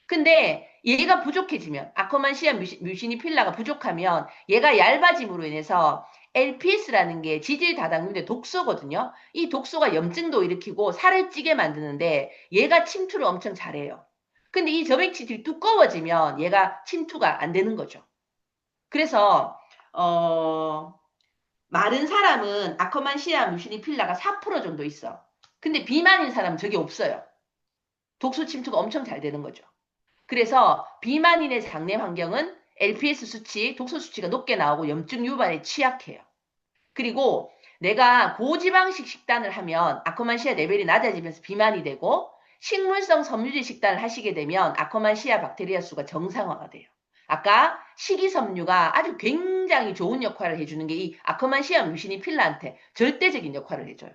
근데 얘가 부족해지면, 아커만시아 뮤시니 필라가 부족하면 얘가 얇아짐으로 인해서 LPS라는 게 지질 다당류인데 독소거든요. 이 독소가 염증도 일으키고 살을 찌게 만드는데 얘가 침투를 엄청 잘해요. 근데 이 점액질이 두꺼워지면 얘가 침투가 안 되는 거죠. 그래서 마른 사람은 아커만시아 뮤시니 필라가 4% 정도 있어. 근데 비만인 사람은 저게 없어요. 독소 침투가 엄청 잘 되는 거죠. 그래서 비만인의 장내 환경은 LPS 수치, 독소 수치가 높게 나오고 염증 유발에 취약해요. 그리고 내가 고지방식 식단을 하면 아커만시아 레벨이 낮아지면서 비만이 되고 식물성 섬유질 식단을 하시게 되면 아커만시아 박테리아 수가 정상화가 돼요. 아까 식이섬유가 아주 굉장히 좋은 역할을 해주는 게 이 아커만시아 뮤시니 필라한테 절대적인 역할을 해줘요.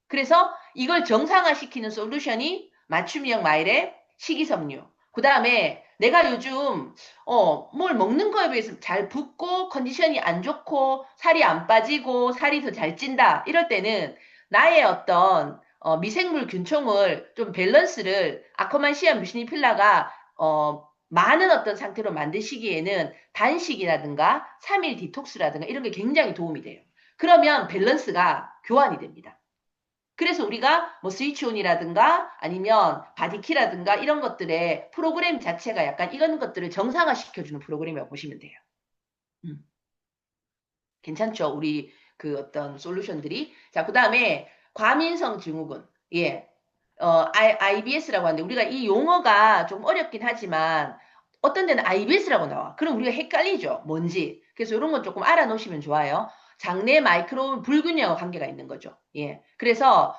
그래서 이걸 정상화시키는 솔루션이 맞춤형 마일의 식이섬유. 그 다음에 내가 요즘 뭘 먹는 거에 비해서 잘 붓고 컨디션이 안 좋고 살이 안 빠지고 살이 더 잘 찐다. 이럴 때는 나의 어떤 미생물 균총을 좀 밸런스를 아커만시아 뮤시니 필라가 많은 어떤 상태로 만드시기에는 단식이라든가 3일 디톡스라든가 이런 게 굉장히 도움이 돼요. 그러면 밸런스가 교환이 됩니다. 그래서 우리가 뭐 스위치온이라든가 아니면 바디키라든가 이런 것들의 프로그램 자체가 약간 이런 것들을 정상화시켜주는 프로그램이라고 보시면 돼요. 괜찮죠? 우리 어떤 솔루션들이. 자, 그 다음에 과민성 증후군. 예. IBS라고 하는데 우리가 이 용어가 좀 어렵긴 하지만 어떤 데는 IBS라고 나와. 그럼 우리가 헷갈리죠. 뭔지. 그래서 이런 건 조금 알아놓으시면 좋아요. 장내 마이크로 불균형과 관계가 있는 거죠. 예. 그래서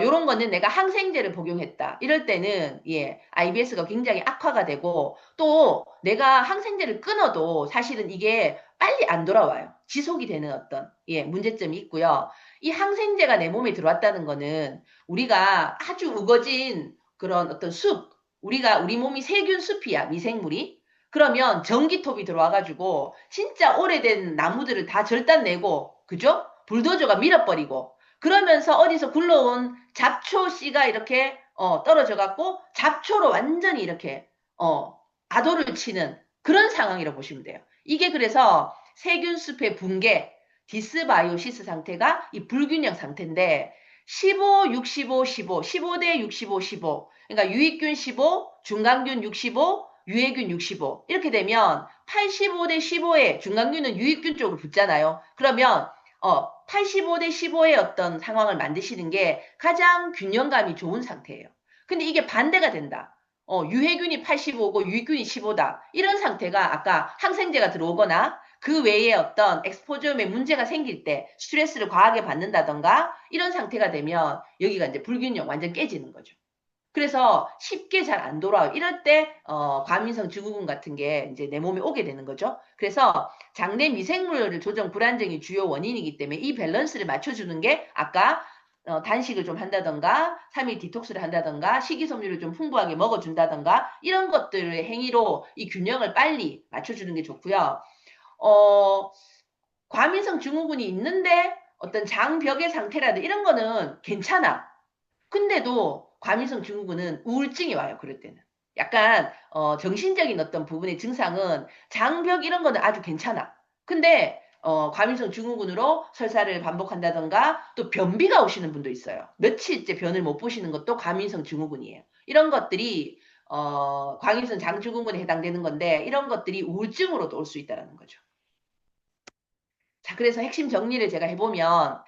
요런 거는 내가 항생제를 복용했다. 이럴 때는 IBS가 굉장히 악화가 되고 또 내가 항생제를 끊어도 사실은 이게 빨리 안 돌아와요. 지속이 되는 어떤 문제점이 있고요. 이 항생제가 내 몸에 들어왔다는 거는 우리가 아주 우거진 그런 어떤 숲, 우리 몸이 세균 숲이야, 미생물이. 그러면 전기톱이 들어와가지고 진짜 오래된 나무들을 다 절단내고, 그죠? 불도저가 밀어버리고, 그러면서 어디서 굴러온 잡초 씨가 이렇게 떨어져갖고 잡초로 완전히 이렇게 아도를 치는 그런 상황이라고 보시면 돼요. 이게 그래서 세균 숲의 붕괴, 디스바이오시스 상태가 이 불균형 상태인데 15, 65, 15, 15대 65, 15. 그러니까 유익균 15, 중간균 65, 유해균 65. 이렇게 되면 85대 15에 중간균은 유익균 쪽으로 붙잖아요. 그러면 85대 15의 어떤 상황을 만드시는 게 가장 균형감이 좋은 상태예요. 근데 이게 반대가 된다. 유해균이 85고 유익균이 15다. 이런 상태가 아까 항생제가 들어오거나 그 외에 어떤 엑스포저음에 문제가 생길 때 스트레스를 과하게 받는다던가 이런 상태가 되면 여기가 이제 불균형 완전 깨지는 거죠. 그래서 쉽게 잘 안 돌아와요. 이럴 때 과민성 증후군 같은 게 이제 내 몸에 오게 되는 거죠. 그래서 장내 미생물 조정 불안정이 주요 원인이기 때문에 이 밸런스를 맞춰주는 게 아까 단식을 좀 한다던가 3일 디톡스를 한다던가 식이섬유를 좀 풍부하게 먹어준다던가 이런 것들의 행위로 이 균형을 빨리 맞춰주는 게 좋고요. 과민성 증후군이 있는데 어떤 장벽의 상태라든 이런 거는 괜찮아. 근데도 과민성 증후군은 우울증이 와요. 그럴 때는. 약간 정신적인 어떤 부분의 증상은 장벽 이런 거는 아주 괜찮아. 근데 과민성 증후군으로 설사를 반복한다던가 또 변비가 오시는 분도 있어요. 며칠째 변을 못 보시는 것도 과민성 증후군이에요. 이런 것들이 과민성 장증후군에 해당되는 건데 이런 것들이 우울증으로도 올 수 있다는 거죠. 자, 그래서 핵심 정리를 제가 해보면,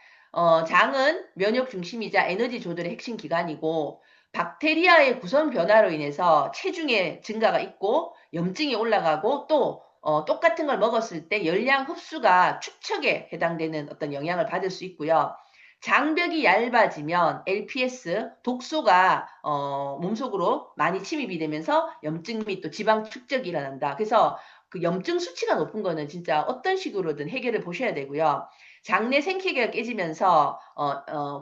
장은 면역 중심이자 에너지 조절의 핵심 기관이고, 박테리아의 구성 변화로 인해서 체중의 증가가 있고, 염증이 올라가고, 또, 똑같은 걸 먹었을 때 열량 흡수가 축척에 해당되는 어떤 영향을 받을 수 있고요. 장벽이 얇아지면 LPS, 독소가, 몸속으로 많이 침입이 되면서 염증 및 또 지방 축적이 일어난다. 그래서 그 염증 수치가 높은 거는 진짜 어떤 식으로든 해결을 보셔야 되고요. 장내 생태계가 깨지면서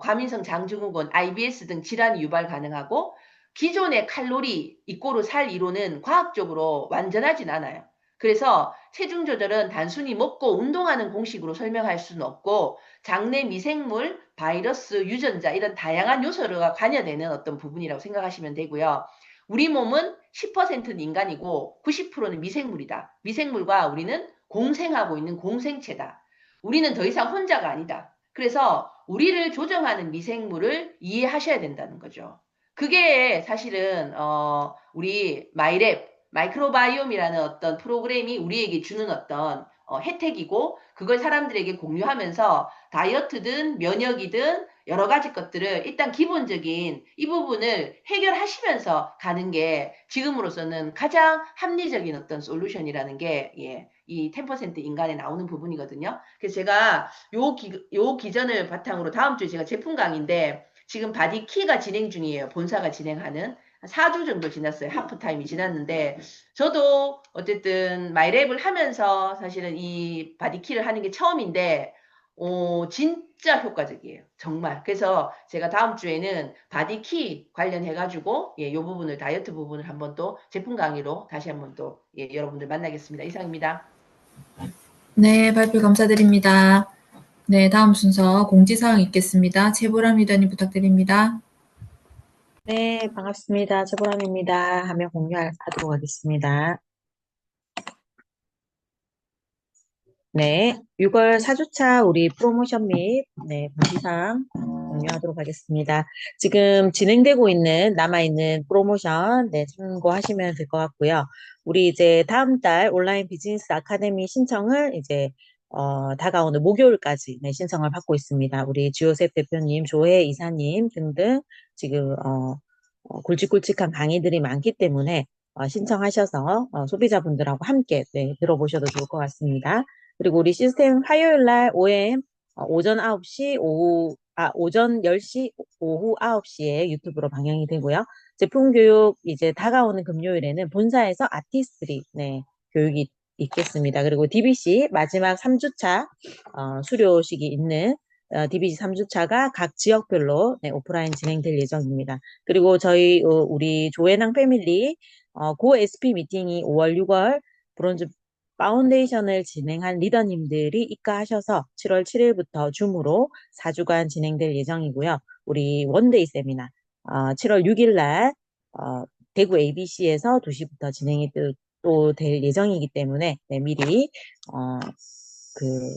과민성 장증후군, IBS 등 질환이 유발 가능하고 기존의 칼로리 이꼬르 살 이론은 과학적으로 완전하진 않아요. 그래서 체중 조절은 단순히 먹고 운동하는 공식으로 설명할 수는 없고 장내 미생물, 바이러스, 유전자 이런 다양한 요소가 관여되는 어떤 부분이라고 생각하시면 되고요. 우리 몸은 10%는 인간이고 90%는 미생물이다. 미생물과 우리는 공생하고 있는 공생체다. 우리는 더 이상 혼자가 아니다. 그래서 우리를 조정하는 미생물을 이해하셔야 된다는 거죠. 그게 사실은 우리 마이랩, 마이크로바이옴이라는 어떤 프로그램이 우리에게 주는 어떤 혜택이고 그걸 사람들에게 공유하면서 다이어트든 면역이든 여러 가지 것들을 일단 기본적인 이 부분을 해결하시면서 가는 게 지금으로서는 가장 합리적인 어떤 솔루션이라는 게 예, 이 10% 인간에 나오는 부분이거든요. 그래서 제가 요 기전을 바탕으로 다음 주에 제가 제품 강의인데 지금 바디키가 진행 중이에요. 본사가 진행하는 4주 정도 지났어요. 하프타임이 지났는데 저도 어쨌든 마이랩을 하면서 사실은 이 바디키를 하는 게 처음인데 진짜 효과적이에요. 정말. 그래서 제가 다음 주에는 바디키 관련해가지고, 예, 요 부분을, 다이어트 부분을 한번 또 제품 강의로 다시 한번 또, 예, 여러분들 만나겠습니다. 이상입니다. 네, 발표 감사드립니다. 네, 다음 순서 공지사항 있겠습니다. 최보람 리더님 부탁드립니다. 네, 반갑습니다. 최보람입니다. 화면 공유하도록 하겠습니다. 네, 6월 4주차 우리 프로모션 및 공지사항 공유하도록 하겠습니다. 지금 진행되고 있는 남아있는 프로모션 참고하시면 될 것 같고요. 우리 이제 다음 달 온라인 비즈니스 아카데미 신청을 이제 다가오는 목요일까지 신청을 받고 있습니다. 우리 주요셉 대표님, 조혜 이사님 등등 지금 굵직굵직한 강의들이 많기 때문에 신청하셔서 소비자분들하고 함께 들어보셔도 좋을 것 같습니다. 그리고 우리 시스템 화요일 날 OM 오전 9시, 오전 10시, 오후 9시에 유튜브로 방영이 되고요. 제품 교육 이제 다가오는 금요일에는 본사에서 아티스트리 교육이 있겠습니다. 그리고 DBC 마지막 3주차 수료식이 있는 DBC 3주차가 각 지역별로 오프라인 진행될 예정입니다. 그리고 저희 우리 조혜낭 패밀리 고 SP 미팅이 5월, 6월 브론즈 파운데이션을 진행한 리더님들이 입가하셔서 7월 7일부터 줌으로 4주간 진행될 예정이고요. 우리 원데이 세미나 7월 6일 날 대구 ABC에서 2시부터 진행이 또 될 예정이기 때문에 미리 그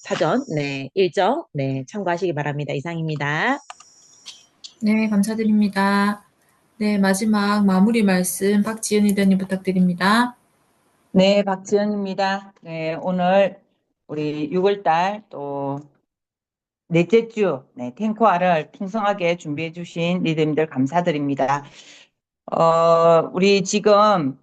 사전 일정 참고하시기 바랍니다. 이상입니다. 네, 감사드립니다. 네, 마지막 마무리 말씀 박지은 리더님 부탁드립니다. 네, 박지연입니다. 네, 오늘 우리 6월달 또 넷째 주 탱코아를 풍성하게 준비해 주신 리더님들 감사드립니다. 우리 지금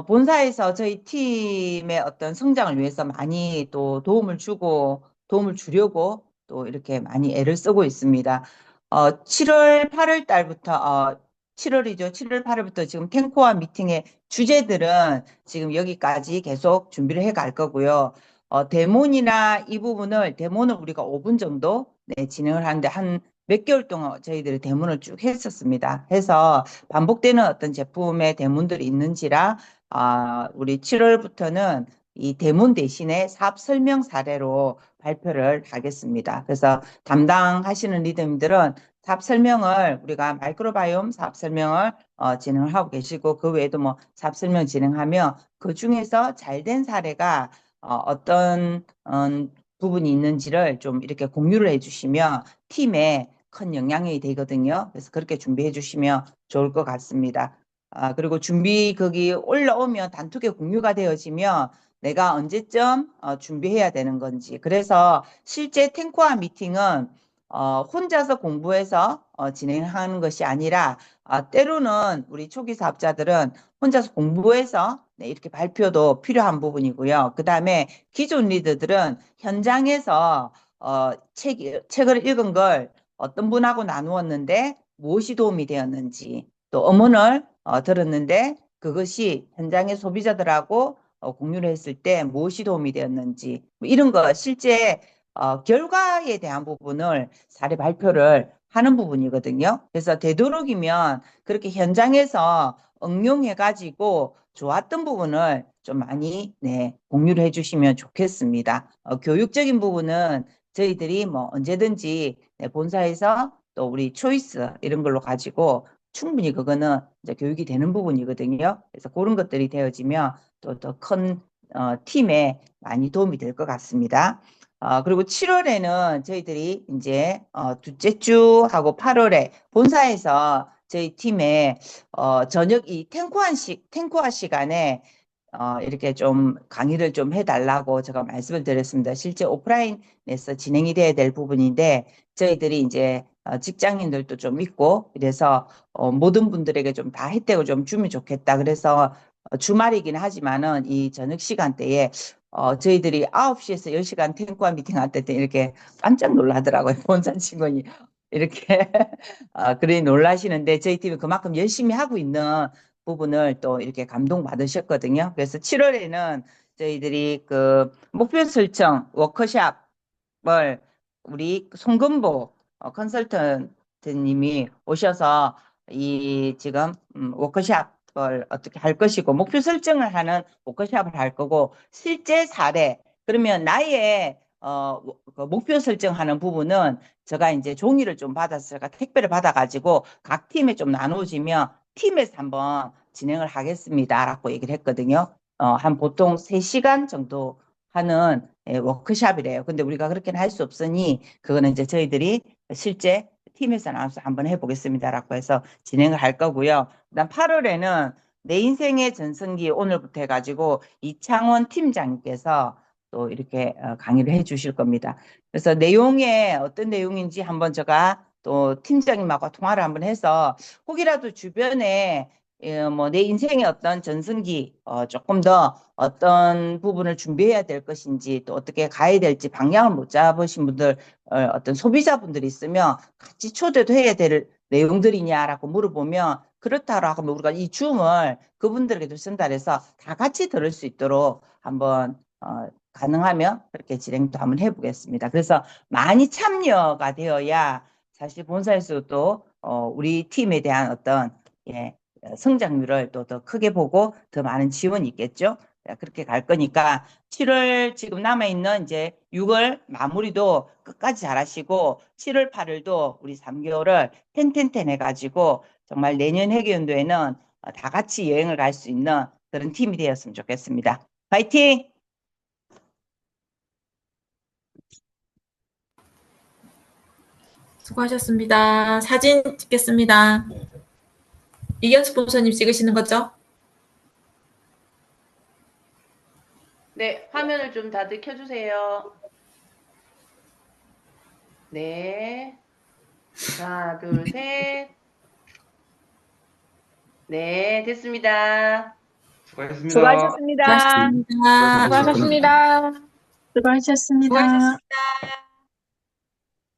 본사에서 저희 팀의 어떤 성장을 위해서 많이 또 도움을 주려고 또 이렇게 많이 애를 쓰고 있습니다. 7월 8월 달부터 7월이죠. 7월 8월부터 지금 탱코아 미팅의 주제들은 지금 여기까지 계속 준비를 해 갈 거고요. 데모는 우리가 5분 정도 진행을 하는데 한 몇 개월 동안 저희들이 대문을 쭉 했었습니다. 해서 반복되는 어떤 제품의 대문들이 있는지라 우리 7월부터는 이 대문 대신에 사업 설명 사례로 발표를 하겠습니다. 그래서 담당하시는 리더님들은 사업 설명을 우리가 마이크로바이옴 사업 설명을 진행을 하고 계시고 그 외에도 뭐 사업 설명 진행하며 그 중에서 잘된 사례가 어떤 부분이 있는지를 좀 이렇게 공유를 해주시면 팀에 큰 영향이 되거든요. 그래서 그렇게 준비해 주시면 좋을 것 같습니다. 그리고 준비 거기 올라오면 단톡에 공유가 되어지면 내가 언제쯤 준비해야 되는 건지. 그래서 실제 탱코와 미팅은 혼자서 공부해서 진행하는 것이 아니라 때로는 우리 초기 사업자들은 혼자서 공부해서 네, 이렇게 발표도 필요한 부분이고요. 그 다음에 기존 리더들은 현장에서 책을 읽은 걸 어떤 분하고 나누었는데 무엇이 도움이 되었는지 또 음원을 들었는데 그것이 현장의 소비자들하고 공유를 했을 때 무엇이 도움이 되었는지 뭐 이런 거 실제 결과에 대한 부분을 사례 발표를 하는 부분이거든요. 그래서 되도록이면 그렇게 현장에서 응용해가지고 좋았던 부분을 좀 많이 공유를 해주시면 좋겠습니다. 교육적인 부분은 저희들이 뭐 언제든지 본사에서 또 우리 초이스 이런 걸로 가지고 충분히 그거는 이제 교육이 되는 부분이거든요. 그래서 그런 것들이 되어지면 또 더 큰 팀에 많이 도움이 될 것 같습니다. 그리고 7월에는 저희들이 이제 둘째 주하고 8월에 본사에서 저희 팀에 저녁 이 탱코화 시간에 이렇게 좀 강의를 좀 해달라고 제가 말씀을 드렸습니다. 실제 오프라인에서 진행이 돼야 될 부분인데 저희들이 이제 직장인들도 좀 있고 이래서 모든 분들에게 좀 다 혜택을 좀 주면 좋겠다. 그래서 주말이긴 하지만은 이 저녁 시간대에 저희들이 9시에서 10시간 탱크와 미팅할 때 이렇게 깜짝 놀라더라고요. 본사 직원이 이렇게 그래 놀라시는데 저희 팀이 그만큼 열심히 하고 있는 부분을 또 이렇게 감동받으셨거든요. 그래서 7월에는 저희들이 그 목표 설정 워크숍을 우리 송금보 컨설턴트님이 오셔서 이 지금 워크숍을 어떻게 할 것이고 목표 설정을 하는 워크숍을 할 거고 실제 사례 그러면 나의 그 목표 설정하는 부분은 제가 이제 종이를 좀 받아서 제가 택배를 받아가지고 각 팀에 좀 나눠지면 팀에서 한번 진행을 하겠습니다라고 얘기를 했거든요. 한 보통 3시간 정도 하는 워크숍이래요. 근데 우리가 그렇게는 할 수 없으니 그거는 이제 저희들이 실제 팀에서 나와서 한번 해보겠습니다라고 해서 진행을 할 거고요. 그다음 8월에는 내 인생의 전성기 오늘부터 해가지고 이창원 팀장님께서 또 이렇게 강의를 해 주실 겁니다. 그래서 내용에 어떤 내용인지 한번 제가 또 팀장님하고 통화를 한번 해서 혹이라도 주변에 뭐 내 인생의 어떤 전성기 조금 더 어떤 부분을 준비해야 될 것인지 또 어떻게 가야 될지 방향을 못 잡으신 분들 어떤 소비자분들이 있으면 같이 초대도 해야 될 내용들이냐라고 물어보면 그렇다라고 하면 우리가 이 줌을 그분들에게도 전달해서 다 같이 들을 수 있도록 한번 가능하면 그렇게 진행도 한번 해보겠습니다. 그래서 많이 참여가 되어야 사실 본사에서도 우리 팀에 대한 어떤 성장률을 또 더 크게 보고 더 많은 지원이 있겠죠. 그렇게 갈 거니까 7월 지금 남아있는 이제 6월 마무리도 끝까지 잘하시고 7월 8월도 우리 3개월을 텐텐텐 해가지고 정말 내년 회계연도에는 다 같이 여행을 갈 수 있는 그런 팀이 되었으면 좋겠습니다. 파이팅! 수고하셨습니다. 사진 찍겠습니다. 이견수 본사님 찍으시는 거죠? 네, 화면을 좀 다들 켜주세요. 네. 하나, 둘, 셋. 네, 됐습니다. 수고하셨습니다. 수고하셨습니다. 수고하셨습니다. 수고하셨습니다. 수고하셨습니다.